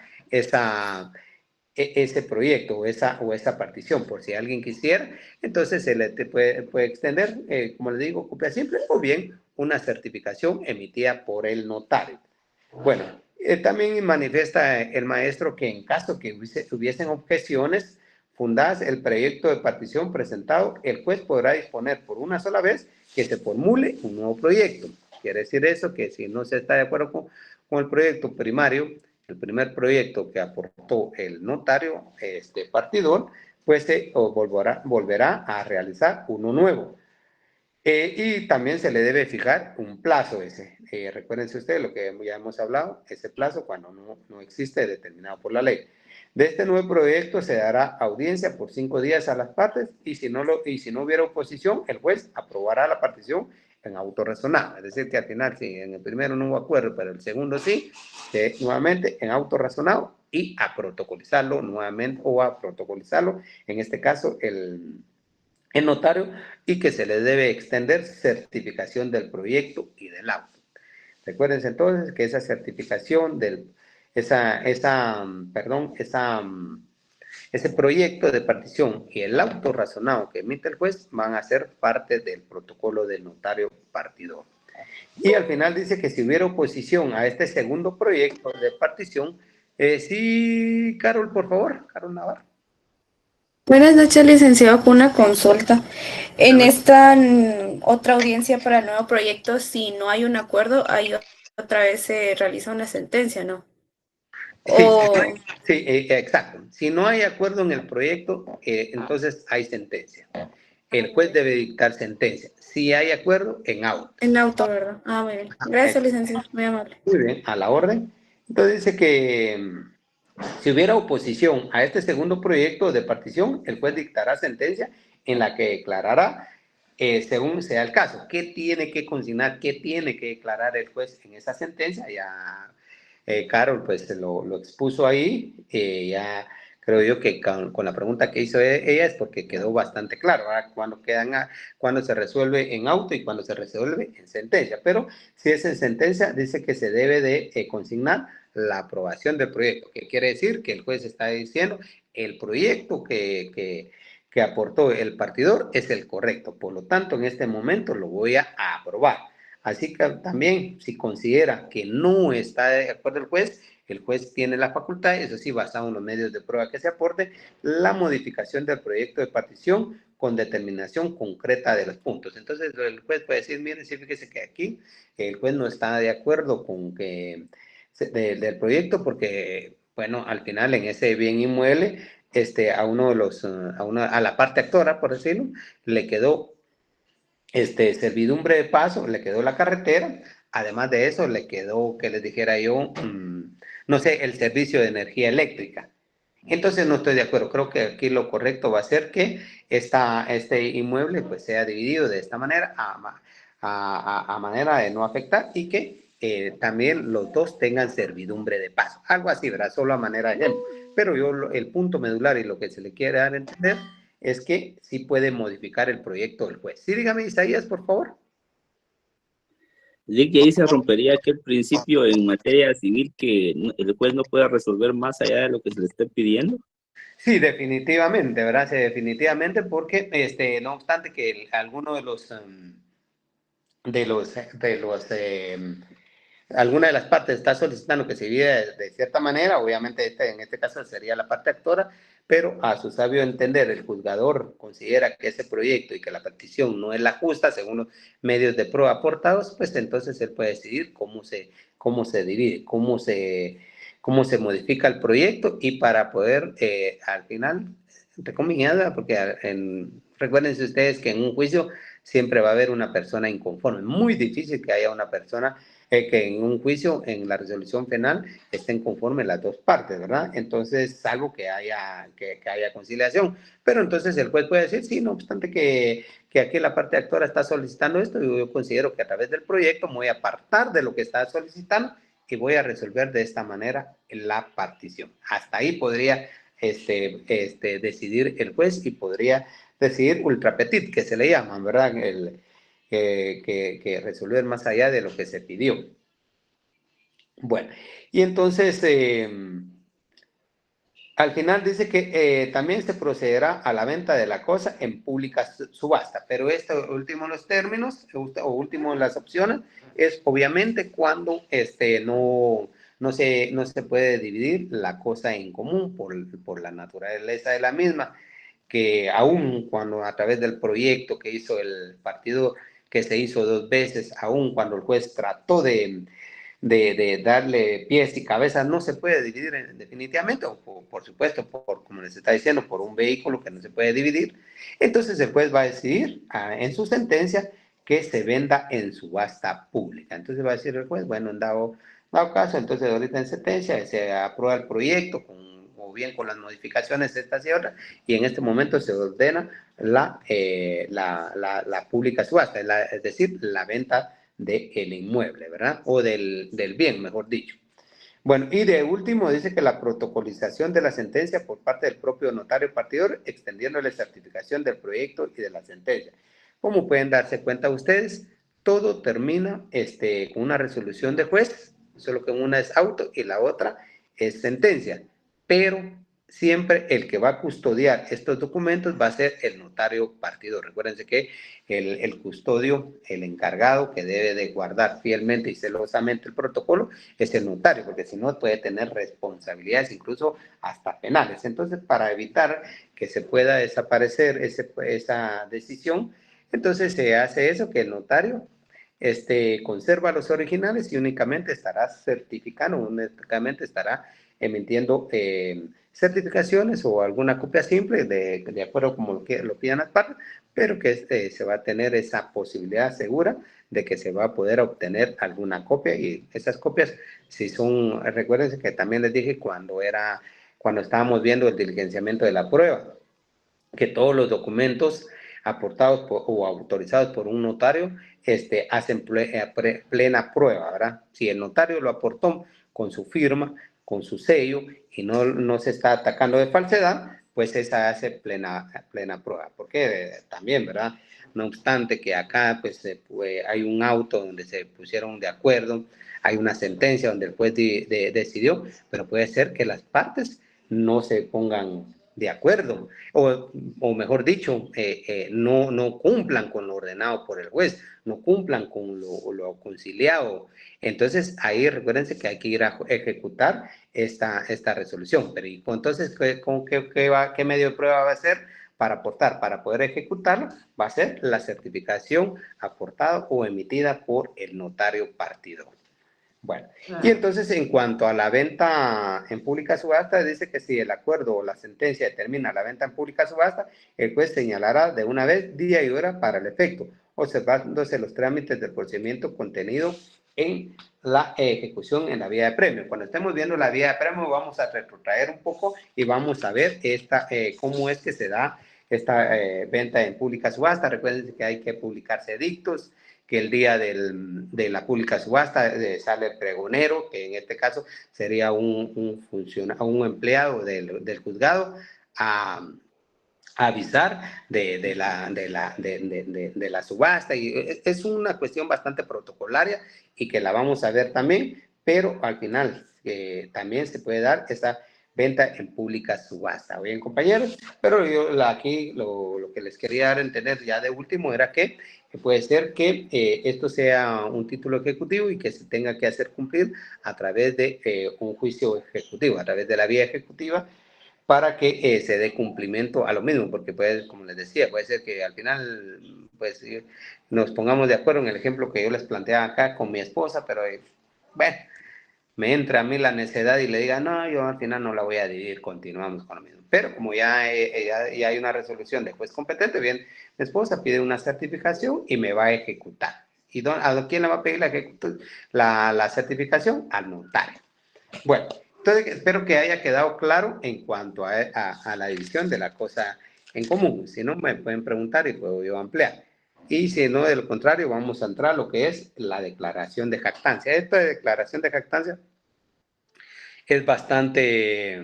ese proyecto o esa partición, por si alguien quisiera, entonces se le puede extender, como le digo, copia simple o bien una certificación emitida por el notario. Bueno, también manifiesta el maestro que en caso que hubiesen objeciones fundadas el proyecto de partición presentado, el juez podrá disponer por una sola vez que se formule un nuevo proyecto. Quiere decir eso que si no se está de acuerdo con el proyecto primario, el primer proyecto que aportó el notario, partidor, pues se volverá a realizar uno nuevo. Y también se le debe fijar un plazo ese. Recuérdense ustedes lo que ya hemos hablado, ese plazo cuando no existe determinado por la ley. De este nuevo proyecto se dará audiencia por 5 días a las partes y si no hubiera oposición, el juez aprobará la partición en auto razonado. Es decir, que al final, si en el primero no hubo acuerdo, pero el segundo sí, nuevamente en auto razonado y a protocolizarlo nuevamente o a protocolizarlo, en este caso, el notario y que se le debe extender certificación del proyecto y del auto. Recuérdense entonces que esa certificación ese proyecto de partición y el auto razonado que emite el juez van a ser parte del protocolo del notario partidor. Y al final dice que si hubiera oposición a este segundo proyecto de partición, sí, Carol, por favor, Carol Navarro. Buenas noches, licenciado, con una consulta. En esta otra audiencia para el nuevo proyecto, si no hay un acuerdo, ahí otra vez se realiza una sentencia, ¿no? Sí, exacto. Si no hay acuerdo en el proyecto, entonces hay sentencia. El juez debe dictar sentencia. Si hay acuerdo, en auto. En auto, ¿verdad? Ah, muy bien. Gracias, licenciado. Muy amable. Muy bien, a la orden. Entonces dice que si hubiera oposición a este segundo proyecto de partición, el juez dictará sentencia en la que declarará, según sea el caso, qué tiene que consignar, qué tiene que declarar el juez en esa sentencia. Ya Carol pues lo expuso ahí, ya creo yo que con la pregunta que hizo ella es porque quedó bastante claro, ¿verdad? Cuando se resuelve en auto y cuando se resuelve en sentencia, pero si es en sentencia dice que se debe de consignar la aprobación del proyecto, que quiere decir que el juez está diciendo el proyecto que aportó el partidor es el correcto, por lo tanto en este momento lo voy a aprobar. Así que también, si considera que no está de acuerdo el juez, el juez tiene la facultad, eso sí, basado en los medios de prueba que se aporte, la modificación del proyecto de partición con determinación concreta de los puntos. Entonces, el juez puede decir, miren, sí, fíjese que aquí el juez no está de acuerdo con que del proyecto porque, bueno, al final en ese bien inmueble, a uno de los, a la parte actora, por decirlo, le quedó servidumbre de paso, le quedó la carretera, además de eso le quedó, que les dijera yo, no sé, el servicio de energía eléctrica. Entonces no estoy de acuerdo, creo que aquí lo correcto va a ser que este inmueble pues sea dividido de esta manera a manera de no afectar y que también los dos tengan servidumbre de paso, algo así, ¿verdad? Solo a manera de ejemplo. Pero yo el punto medular y lo que se le quiere dar a entender es que sí puede modificar el proyecto del juez. Sí, dígame, Isaías, por favor. De que ahí se rompería aquel principio en materia civil que el juez no pueda resolver más allá de lo que se le esté pidiendo. Sí, definitivamente, ¿verdad? Sí, definitivamente, porque no obstante que alguno de los alguna de las partes está solicitando que se divida de cierta manera, obviamente en este caso sería la parte actora, pero a su sabio entender, el juzgador considera que ese proyecto y que la petición no es la justa según los medios de prueba aportados, pues entonces él puede decidir cómo se divide, cómo se modifica el proyecto y para poder al final, entre comillas, porque recuérdense ustedes que en un juicio siempre va a haber una persona inconforme, muy difícil que haya una persona que en un juicio, en la resolución penal, estén conformes las dos partes, ¿verdad? Entonces, salvo que haya conciliación. Pero entonces el juez puede decir, sí, no obstante que aquí la parte actora está solicitando esto, yo considero que a través del proyecto me voy a apartar de lo que está solicitando y voy a resolver de esta manera la partición. Hasta ahí podría decidir el juez y podría decidir ultra petit, que se le llaman, ¿verdad? Que resolver más allá de lo que se pidió. Bueno, y entonces al final dice que también se procederá a la venta de la cosa en pública subasta, pero esto último en los términos o último en las opciones es obviamente cuando no se puede dividir la cosa en común por la naturaleza de la misma, que aún cuando a través del proyecto que hizo el partido, que se hizo 2 veces, aún cuando el juez trató de darle pies y cabezas, no se puede dividir definitivamente, o por supuesto, como les está diciendo, por un vehículo que no se puede dividir. Entonces el juez va a decidir en su sentencia que se venda en subasta pública. Entonces va a decir el juez, bueno, en dado caso, entonces ahorita en sentencia se aprueba el proyecto o bien con las modificaciones estas y otras, y en este momento se ordena la pública subasta, es decir, la venta del inmueble, ¿verdad? O del bien, mejor dicho. Bueno, y de último dice que la protocolización de la sentencia por parte del propio notario partidor, extendiendo la certificación del proyecto y de la sentencia. Como pueden darse cuenta ustedes, todo termina con una resolución de juez, solo que una es auto y la otra es sentencia. Pero siempre el que va a custodiar estos documentos va a ser el notario partidor. Recuérdense que el custodio, el encargado que debe de guardar fielmente y celosamente el protocolo es el notario, porque si no puede tener responsabilidades incluso hasta penales. Entonces, para evitar que se pueda desaparecer esa decisión, entonces se hace eso, que el notario conserva los originales y únicamente estará certificando, únicamente estará emitiendo certificaciones o alguna copia simple de acuerdo como lo pidan las partes, pero que se va a tener esa posibilidad segura de que se va a poder obtener alguna copia y esas copias, si son, recuérdense que también les dije cuando estábamos viendo el diligenciamiento de la prueba, que todos los documentos aportados o autorizados por un notario hacen plena prueba, ¿verdad? Si el notario lo aportó con su firma, con su sello y no se está atacando de falsedad, pues esa hace plena prueba. Porque también, ¿verdad? No obstante que acá pues hay un auto donde se pusieron de acuerdo, hay una sentencia donde el juez decidió, pero puede ser que las partes no se pongan de acuerdo, o mejor dicho, no cumplan con lo ordenado por el juez, no cumplan con lo conciliado. Entonces, ahí recuérdense que hay que ir a ejecutar esta resolución. Pero ¿y entonces qué medio de prueba va a ser para aportar? Para poder ejecutarlo, va a ser la certificación aportada o emitida por el notario partidor. Bueno, y entonces en cuanto a la venta en pública subasta, dice que si el acuerdo o la sentencia determina la venta en pública subasta, el juez señalará de una vez día y hora para el efecto, observándose los trámites del procedimiento contenido en la ejecución en la vía de premio. Cuando estemos viendo la vía de premio, vamos a retrotraer un poco y vamos a ver cómo es que se da esta venta en pública subasta. Recuerden que hay que publicarse edictos, que el día de la pública subasta sale el pregonero, que en este caso sería un empleado del juzgado, a avisar de la subasta. Y es una cuestión bastante protocolaria y que la vamos a ver también, pero al final también se puede dar esa venta en pública subasta. Bien, compañeros, pero yo aquí lo que les quería dar a entender ya de último era que puede ser que esto sea un título ejecutivo y que se tenga que hacer cumplir a través de un juicio ejecutivo, a través de la vía ejecutiva, para que se dé cumplimiento a lo mismo, porque puede, como les decía, puede ser que al final pues nos pongamos de acuerdo en el ejemplo que yo les planteaba acá con mi esposa, pero bueno, me entra a mí la necedad y le diga, no, yo al final no la voy a dividir, continuamos con lo mismo. Pero como ya hay una resolución de juez competente, bien, mi esposa pide una certificación y me va a ejecutar. ¿Y a quién le va a pedir la certificación? Al notario. Bueno, entonces espero que haya quedado claro en cuanto a la división de la cosa en común. Si no, me pueden preguntar y puedo yo ampliar. Y si no, de lo contrario, vamos a entrar a lo que es la declaración de jactancia. Esta declaración de jactancia es bastante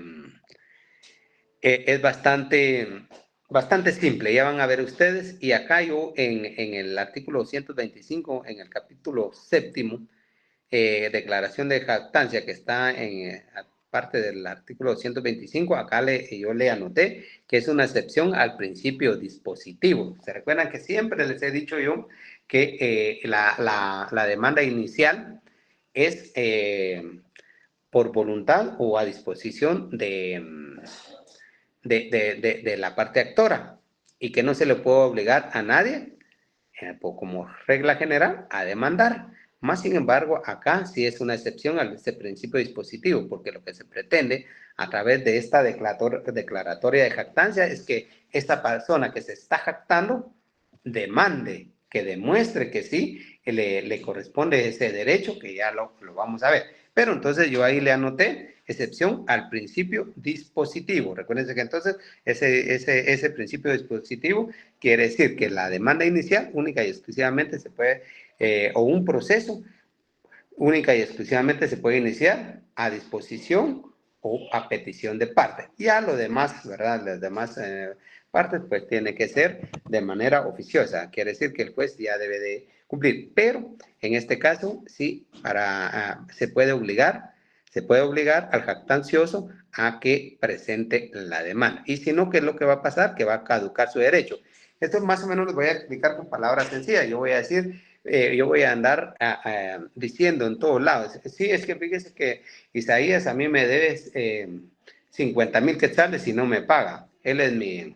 simple, ya van a ver ustedes. Y acá yo en el artículo 225, en el capítulo 7, declaración de jactancia, que está en parte del artículo 225, acá yo le anoté que es una excepción al principio dispositivo. Se recuerdan que siempre les he dicho yo que la demanda inicial es por voluntad o a disposición de la parte actora y que no se le puede obligar a nadie, como regla general, a demandar. Más sin embargo, acá sí es una excepción a este principio dispositivo, porque lo que se pretende a través de esta declaratoria de jactancia es que esta persona que se está jactando demande, que demuestre que sí le corresponde ese derecho, que ya lo vamos a ver. Pero entonces yo ahí le anoté excepción al principio dispositivo. Recuérdense que entonces ese principio dispositivo quiere decir que la demanda inicial única y exclusivamente se puede, o un proceso única y exclusivamente se puede iniciar a disposición o a petición de parte. Ya lo demás, ¿verdad? Las demás partes, pues tiene que ser de manera oficiosa. Quiere decir que el juez ya debe de cumplir. Pero en este caso, sí, se puede obligar al jactancioso a que presente la demanda. Y si no, ¿qué es lo que va a pasar? Que va a caducar su derecho. Esto más o menos les voy a explicar con palabras sencillas. Yo voy a decir, yo voy a andar diciendo en todos lados, sí, es que fíjese que Isaías a mí me debes 50,000 quetzales y no me paga. Él es mi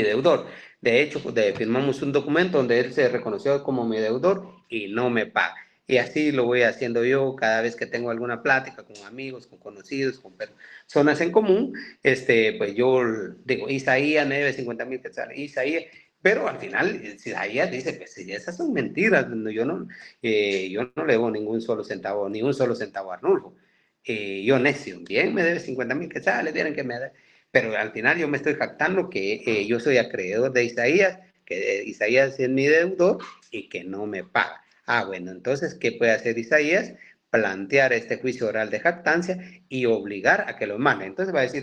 deudor. De hecho, firmamos un documento donde él se reconoció como mi deudor y no me paga. Y así lo voy haciendo yo cada vez que tengo alguna plática con amigos, con conocidos, con personas en común. Pues yo digo, Isaías me debe 50,000 quetzales. Isaías, pero al final Isaías dice que sí, esas son mentiras. Yo no le debo ni un solo centavo a Arnulfo. Yo necio, bien, me debe 50,000 quetzales, tienen que me debe. Pero al final yo me estoy jactando que yo soy acreedor de Isaías, que Isaías es mi deudor y que no me paga. Bueno, entonces, ¿qué puede hacer Isaías? Plantear este juicio oral de jactancia y obligar a que lo mande. Entonces va a decir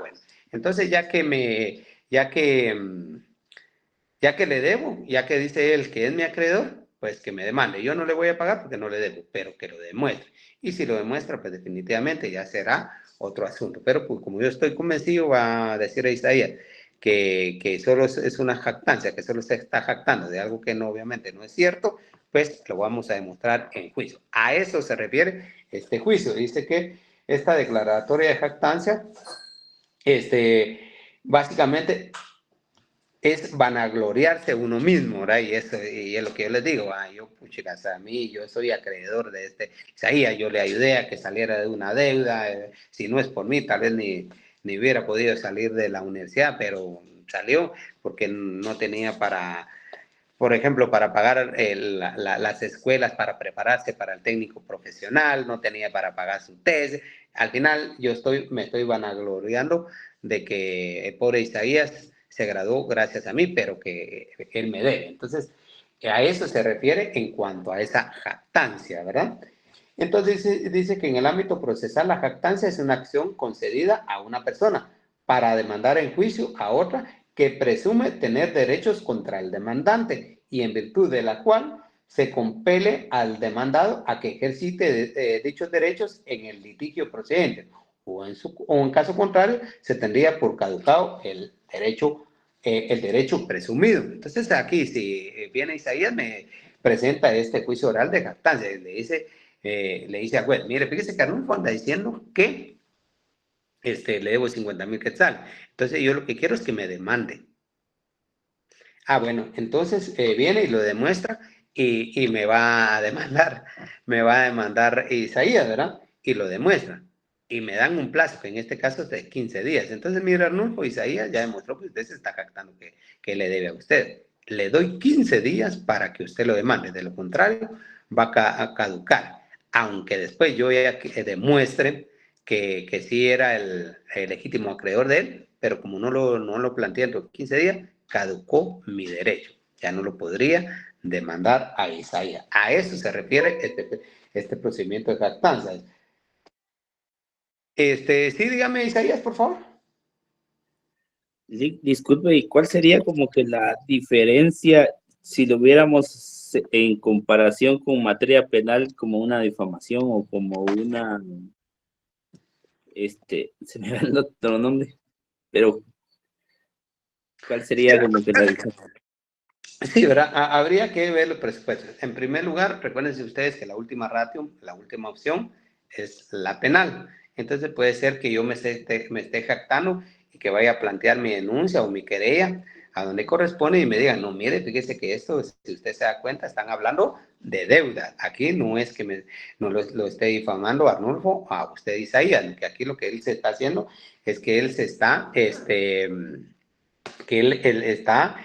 bueno, entonces ya que le debo, ya que dice él que es mi acreedor, pues que me demande. Yo no le voy a pagar porque no le debo, pero que lo demuestre. Y si lo demuestra, pues definitivamente ya será otro asunto. Pero pues, como yo estoy convencido, va a decir a Isaías que solo es una jactancia, que solo se está jactando de algo que no, obviamente no es cierto, pues lo vamos a demostrar en juicio. A eso se refiere este juicio. Dice que esta declaratoria de jactancia, básicamente es vanagloriarse uno mismo, ¿verdad? Y es lo que yo les digo, yo, puchicas, a mí, yo soy acreedor de Isaías, yo le ayudé a que saliera de una deuda, si no es por mí, tal vez ni hubiera podido salir de la universidad, pero salió porque no tenía para, por ejemplo, para pagar las escuelas para prepararse para el técnico profesional, no tenía para pagar su tesis. Al final, me estoy vanagloriando de que el pobre Isaías se graduó gracias a mí, pero que él me debe. Entonces, a eso se refiere en cuanto a esa jactancia, ¿verdad? Entonces, dice que en el ámbito procesal la jactancia es una acción concedida a una persona para demandar en juicio a otra que presume tener derechos contra el demandante y en virtud de la cual se compele al demandado a que ejercite dichos derechos en el litigio procedente o en caso contrario se tendría por caducado el derecho presumido. Entonces aquí si viene Isaías me presenta este juicio oral de jactancia y le dice a juez, mire, fíjese que Arnulfo anda diciendo que le debo 50,000 quetzales. Entonces yo lo que quiero es que me demande. Bueno, entonces viene y lo demuestra y me va a demandar Isaías, ¿verdad? Y lo demuestra. Y me dan un plazo, que en este caso es de 15 días. Entonces, mira, Arnulfo, Isaías ya demostró que usted se está jactando que le debe a usted. Le doy 15 días para que usted lo demande. De lo contrario, va a caducar. Aunque después yo ya demuestre que sí era el legítimo acreedor de él, pero como no lo planteé en los 15 días, caducó mi derecho. Ya no lo podría demandar a Isaías. A eso se refiere este procedimiento de jactancia. Sí, dígame, Isaías, por favor. Disculpe, ¿y cuál sería como que la diferencia si lo viéramos en comparación con materia penal como una difamación o como una, se me va el otro nombre, pero ¿cuál sería como que la diferencia? Sí, ¿verdad? Habría que ver los presupuestos. En primer lugar, recuérdense ustedes que la última ratio, la última opción, es la penal. Entonces puede ser que yo me esté jactando y que vaya a plantear mi denuncia o mi querella a donde corresponde y me digan, no, mire, fíjese que esto, si usted se da cuenta, están hablando de deuda. Aquí no es que no lo esté difamando Arnulfo a usted Isaías, que aquí lo que él se está haciendo es que él se está, que él está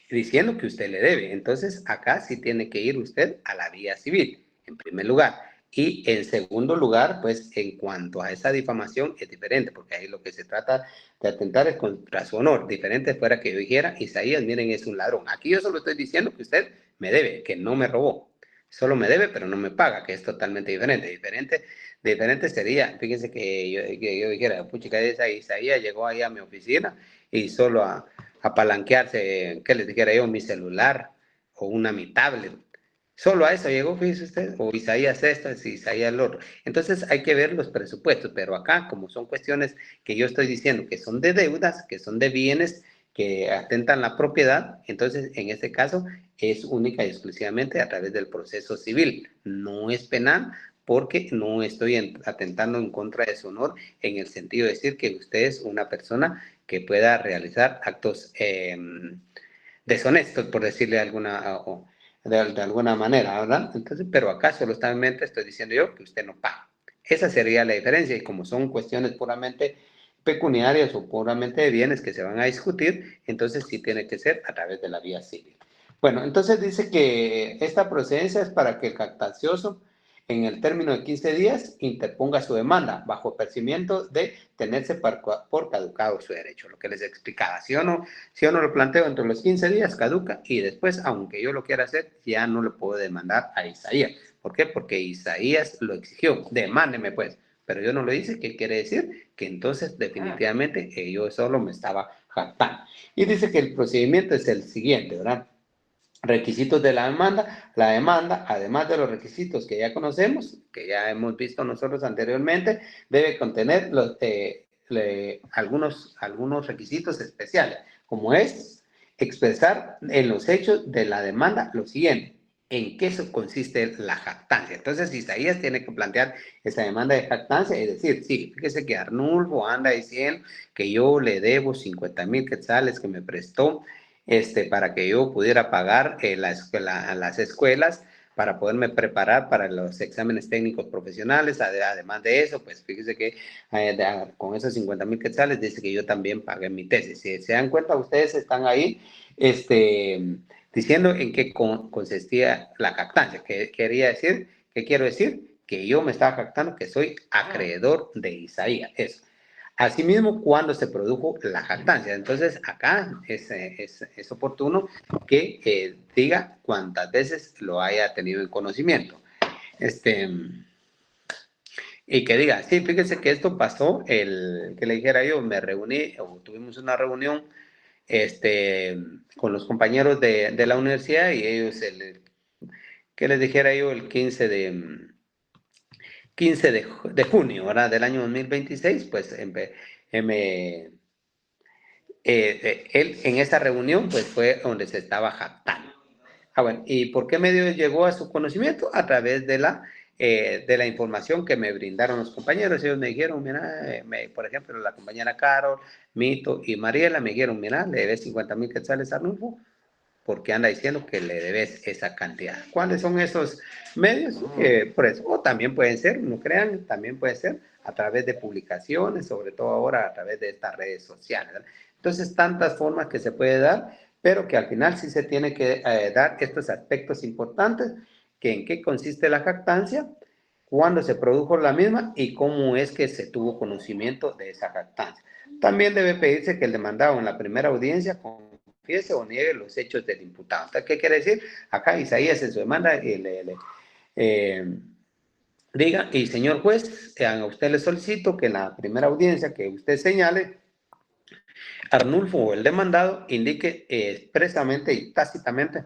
diciendo que usted le debe. Entonces, acá sí tiene que ir usted a la vía civil, en primer lugar. Y en segundo lugar, pues en cuanto a esa difamación es diferente, porque ahí lo que se trata de atentar es contra su honor. Diferente fuera que yo dijera, Isaías, miren, es un ladrón. Aquí yo solo estoy diciendo que usted me debe, que no me robó. Solo me debe, pero no me paga, que es totalmente diferente. Diferente sería, fíjense que yo dijera, puchica, Isaías llegó ahí a mi oficina y solo a palanquearse, ¿qué les dijera yo? Mi celular o mi tablet. Solo a eso llegó, fíjese usted, o Isaías esto, Isaías lo otro. Entonces hay que ver los presupuestos, pero acá, como son cuestiones que yo estoy diciendo que son de deudas, que son de bienes que atentan la propiedad, entonces en este caso es única y exclusivamente a través del proceso civil, no es penal, porque no estoy atentando en contra de su honor en el sentido de decir que usted es una persona que pueda realizar actos deshonestos, por decirle de alguna manera, ¿verdad? Entonces, pero acá solamente estoy diciendo yo que usted no paga. Esa sería la diferencia, y como son cuestiones puramente pecuniarias o puramente de bienes que se van a discutir, entonces sí tiene que ser a través de la vía civil. Bueno, entonces dice que esta procedencia es para que el jactancioso en el término de 15 días interponga su demanda bajo percibimiento de tenerse por caducado su derecho. Lo que les explicaba, si yo no lo planteo entre los 15 días, caduca y después, aunque yo lo quiera hacer, ya no lo puedo demandar a Isaías. ¿Por qué? Porque Isaías lo exigió, demándeme pues. Pero yo no lo hice, ¿qué quiere decir? Que entonces definitivamente yo solo me estaba jactando. Y dice que el procedimiento es el siguiente, ¿verdad? requisitos de la demanda, además de los requisitos que ya conocemos, que ya hemos visto nosotros anteriormente, debe contener algunos requisitos especiales, como es expresar en los hechos de la demanda lo siguiente: en qué consiste la jactancia. Entonces, Isaías tiene que plantear esa demanda de jactancia y decir, sí, fíjese que Arnulfo anda diciendo que yo le debo 50,000 quetzales que me prestó para que yo pudiera pagar las escuelas para poderme preparar para los exámenes técnicos profesionales. Además de eso, pues fíjese que con esos 50,000 quetzales dice que yo también pagué mi tesis. Si se dan cuenta, ustedes están ahí diciendo en qué consistía la jactancia. ¿Qué quería decir? ¿Qué quiero decir? Que yo me estaba jactando que soy acreedor de Isaías. Eso. Asimismo, cuando se produjo la jactancia. Entonces, acá es oportuno que diga cuántas veces lo haya tenido en conocimiento. Y que diga, sí, fíjese que esto pasó, que le dijera yo, me reuní, o tuvimos una reunión con los compañeros de la universidad y ellos, que les dijera yo, el 15 de junio, ¿verdad? Del año 2026, pues él en esa reunión pues fue donde se estaba jactando. Bueno, ¿y por qué medio llegó a su conocimiento? A través de la información que me brindaron los compañeros. Ellos me dijeron, mira, por ejemplo, la compañera Carol, Mito y Mariela me dijeron, mira, le debes 50,000 quetzales a Arnulfo porque anda diciendo que le debes esa cantidad. ¿Cuáles son esos medios? Por eso, o también pueden ser, no crean, también puede ser a través de publicaciones, sobre todo ahora a través de estas redes sociales, ¿verdad? Entonces, tantas formas que se puede dar, pero que al final sí se tiene que dar estos aspectos importantes, que en qué consiste la jactancia, cuándo se produjo la misma y cómo es que se tuvo conocimiento de esa jactancia. También debe pedirse que el demandado en la primera audiencia confiese o niegue los hechos del imputado. Entonces, ¿qué quiere decir? Acá Isaías en su demanda diga, y señor juez, a usted le solicito que en la primera audiencia que usted señale, Arnulfo o el demandado indique expresamente y tácitamente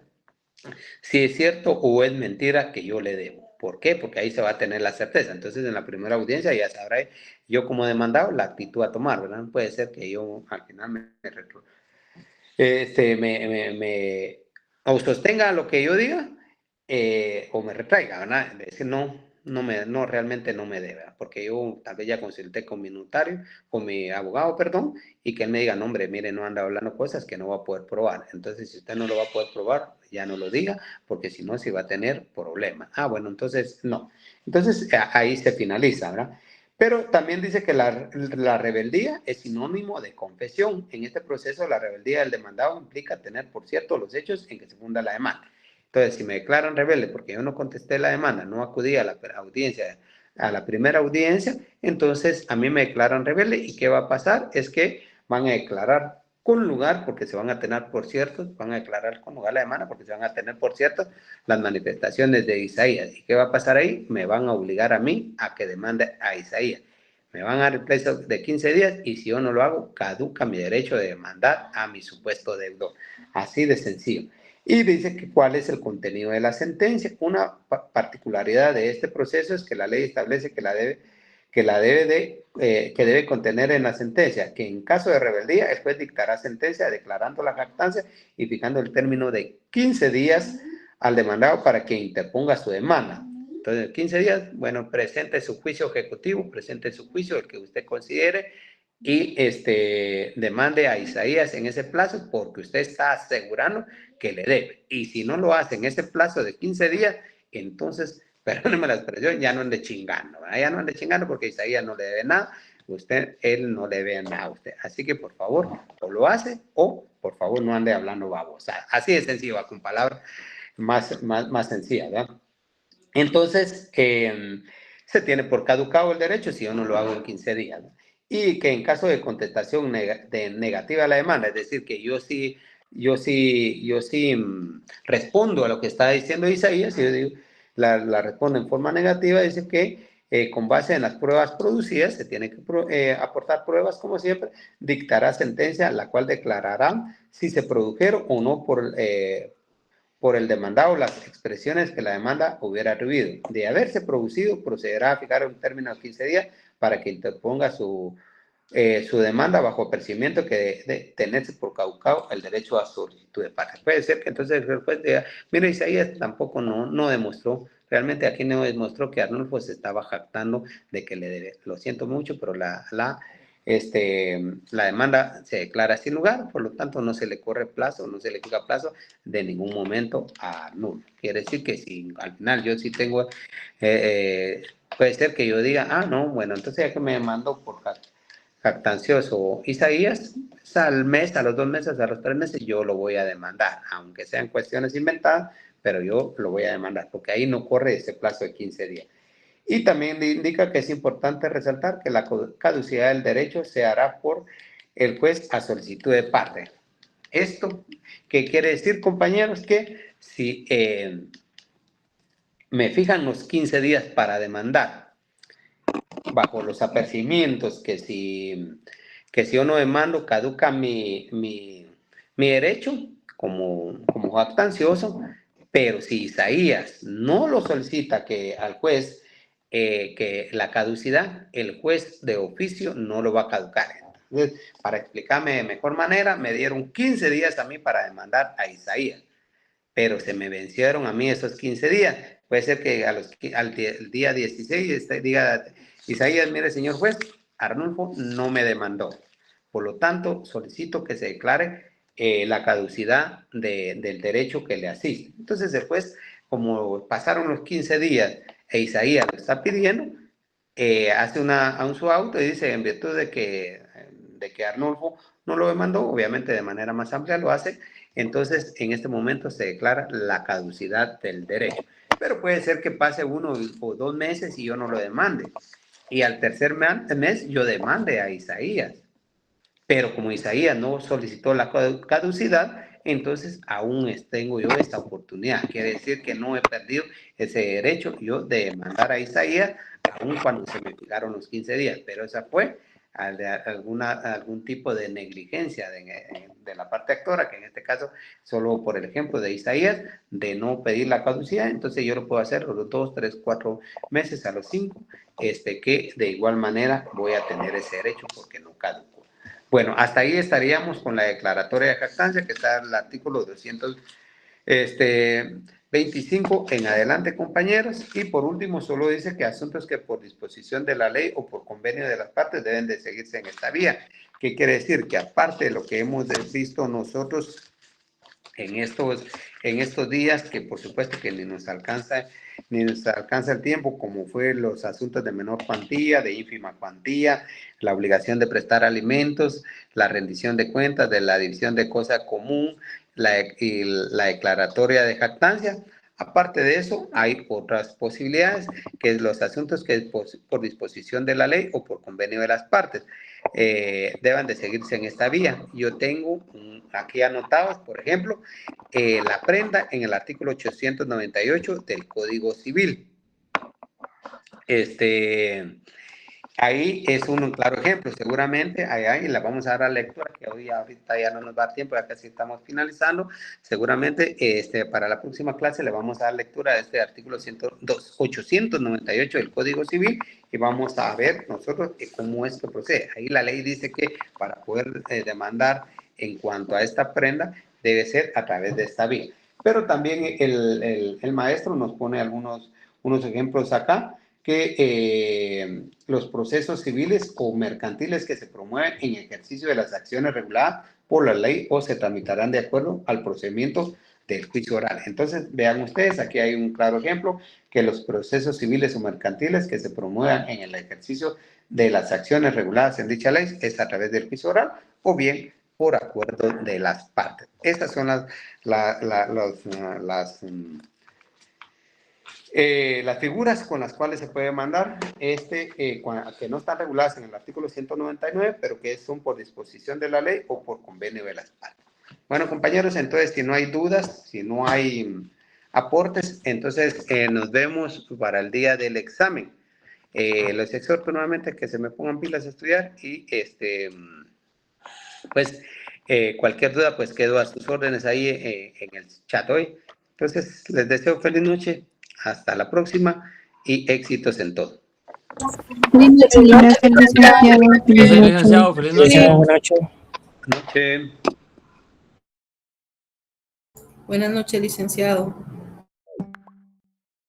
si es cierto o es mentira que yo le debo. ¿Por qué? Porque ahí se va a tener la certeza. Entonces, en la primera audiencia ya sabré yo como demandado la actitud a tomar, ¿verdad? No puede ser que yo al final o sostenga lo que yo diga o me retraiga, ¿verdad? Decir, no, realmente no me debe, porque yo tal vez ya consulté con mi notario, con mi abogado, perdón, y que él me diga, no, hombre, mire, no anda hablando cosas que no va a poder probar. Entonces, si usted no lo va a poder probar, ya no lo diga, porque si no, sí va a tener problemas. Bueno, entonces, no. Entonces, ahí se finaliza, ¿verdad? Pero también dice que la rebeldía es sinónimo de confesión. En este proceso, la rebeldía del demandado implica tener por cierto los hechos en que se funda la demanda. Entonces, si me declaran rebelde porque yo no contesté la demanda, no acudí a la audiencia, a la primera audiencia, entonces a mí me declaran rebelde. ¿Y qué va a pasar? Es que van a declarar con lugar, porque se van a tener por cierto, van a declarar con lugar la demanda, porque se van a tener por cierto las manifestaciones de Isaías. ¿Y qué va a pasar ahí? Me van a obligar a mí a que demande a Isaías. Me van a dar el plazo de 15 días y si yo no lo hago, caduca mi derecho de demandar a mi supuesto deudor. Así de sencillo. Y dice que cuál es el contenido de la sentencia. Una particularidad de este proceso es que la ley establece que debe contener en la sentencia que en caso de rebeldía el juez dictará sentencia declarando la jactancia y fijando el término de 15 días al demandado para que interponga su demanda. Entonces, 15 días, bueno, presente su juicio ejecutivo, presente su juicio, el que usted considere, y demande a Isaías en ese plazo porque usted está asegurando que le debe. Y si no lo hace en ese plazo de 15 días, entonces, perdóneme la expresión, ya no ande chingando, ¿verdad? Ya no ande chingando porque Isaías no le debe nada, él no le debe nada a usted. Así que, por favor, o lo hace o, por favor, no ande hablando babosa. Así de sencillo, con palabras más sencillas, ¿verdad? Entonces, se tiene por caducado el derecho si yo no lo hago en 15 días, ¿no? Y que en caso de contestación negativa a la demanda, es decir, que yo sí respondo a lo que está diciendo Isaías, y yo digo, la respondo en forma negativa, dice que con base en las pruebas producidas, se tiene que aportar pruebas como siempre, dictará sentencia, la cual declarará si se produjeron o no por el demandado las expresiones que la demanda hubiera atribuido. De haberse producido, procederá a fijar un término de 15 días para que interponga su demanda bajo apercibimiento que de tenerse por caducado el derecho a solicitud de parte. Puede ser que entonces el juez diga, mira, Isaías tampoco no demostró, realmente aquí no demostró que Arnulfo se estaba jactando de que le debe. Lo siento mucho, pero la demanda se declara sin lugar, por lo tanto no se le corre plazo, no se le fija plazo de ningún momento a Arnulfo. Quiere decir que si al final yo sí tengo, puede ser que yo diga, no, bueno, entonces ya que me demandó por jactancioso Isaías, al mes, a los 2 meses, a los 3 meses, yo lo voy a demandar, aunque sean cuestiones inventadas, pero yo lo voy a demandar, porque ahí no corre ese plazo de 15 días. Y también indica que es importante resaltar que la caducidad del derecho se hará por el juez a solicitud de parte. ¿Esto qué quiere decir, compañeros? Que si me fijan los 15 días para demandar, bajo los apercibimientos que si yo no demando, caduca mi derecho como jactancioso, pero si Isaías no lo solicita al juez, que la caducidad, el juez de oficio no lo va a caducar. Entonces, para explicarme de mejor manera, me dieron 15 días a mí para demandar a Isaías, pero se me vencieron a mí esos 15 días. Puede ser que al día 16 diga Isaías, mire, señor juez, Arnulfo no me demandó. Por lo tanto, solicito que se declare la caducidad del derecho que le asiste. Entonces, el juez, como pasaron los 15 días e Isaías lo está pidiendo, hace un su auto y dice, en virtud de que Arnulfo no lo demandó, obviamente de manera más amplia lo hace, entonces en este momento se declara la caducidad del derecho. Pero puede ser que pase 1 o 2 meses y yo no lo demande. Y al tercer mes yo demande a Isaías. Pero como Isaías no solicitó la caducidad, entonces aún tengo yo esta oportunidad. Quiere decir que no he perdido ese derecho yo de demandar a Isaías, aún cuando se me fijaron los 15 días. Pero esa fue algún tipo de negligencia de la parte actora, que en este caso, solo por el ejemplo de Isaías, de no pedir la caducidad, entonces yo lo puedo hacer a los 2, 3, 4 meses, a los 5, que de igual manera voy a tener ese derecho porque no caducó. Bueno, hasta ahí estaríamos con la declaratoria de jactancia, que está en el artículo 225 en adelante, compañeros. Y por último, solo dice que asuntos que por disposición de la ley o por convenio de las partes deben de seguirse en esta vía. ¿Qué quiere decir? Que aparte de lo que hemos visto nosotros en estos días, que por supuesto que ni nos alcanza el tiempo, como fue los asuntos de menor cuantía, de ínfima cuantía, la obligación de prestar alimentos, la rendición de cuentas, de la división de cosa común, y la declaratoria de jactancia. Aparte de eso, hay otras posibilidades, que es los asuntos que por disposición de la ley o por convenio de las partes deban de seguirse en esta vía. Yo tengo aquí anotados, por ejemplo, la prenda en el artículo 898 del Código Civil. Ahí es un claro ejemplo, seguramente ahí la vamos a dar a lectura, que ahorita ya no nos va a dar tiempo, ya casi estamos finalizando. Seguramente para la próxima clase le vamos a dar lectura a este artículo 898 del Código Civil y vamos a ver nosotros cómo es que procede. Ahí la ley dice que para poder demandar en cuanto a esta prenda debe ser a través de esta vía. Pero también el maestro nos pone unos ejemplos acá, que los procesos civiles o mercantiles que se promueven en ejercicio de las acciones reguladas por la ley o se tramitarán de acuerdo al procedimiento del juicio oral. Entonces, vean ustedes, aquí hay un claro ejemplo, que los procesos civiles o mercantiles que se promuevan en el ejercicio de las acciones reguladas en dicha ley es a través del juicio oral o bien por acuerdo de las partes. Estas son las figuras con las cuales se puede mandar, que no están reguladas en el artículo 199, pero que son por disposición de la ley o por convenio de las partes. Bueno, compañeros, entonces, si no hay dudas, si no hay aportes, entonces nos vemos para el día del examen. Los exhorto nuevamente que se me pongan pilas a estudiar y, pues, cualquier duda, pues quedo a sus órdenes ahí en el chat hoy. Entonces, les deseo feliz noche, hasta la próxima y éxitos en todo. Gracias, licenciado. Gracias, licenciado. Feliz noche. Buenas noches. Noche. Buenas noches, licenciado.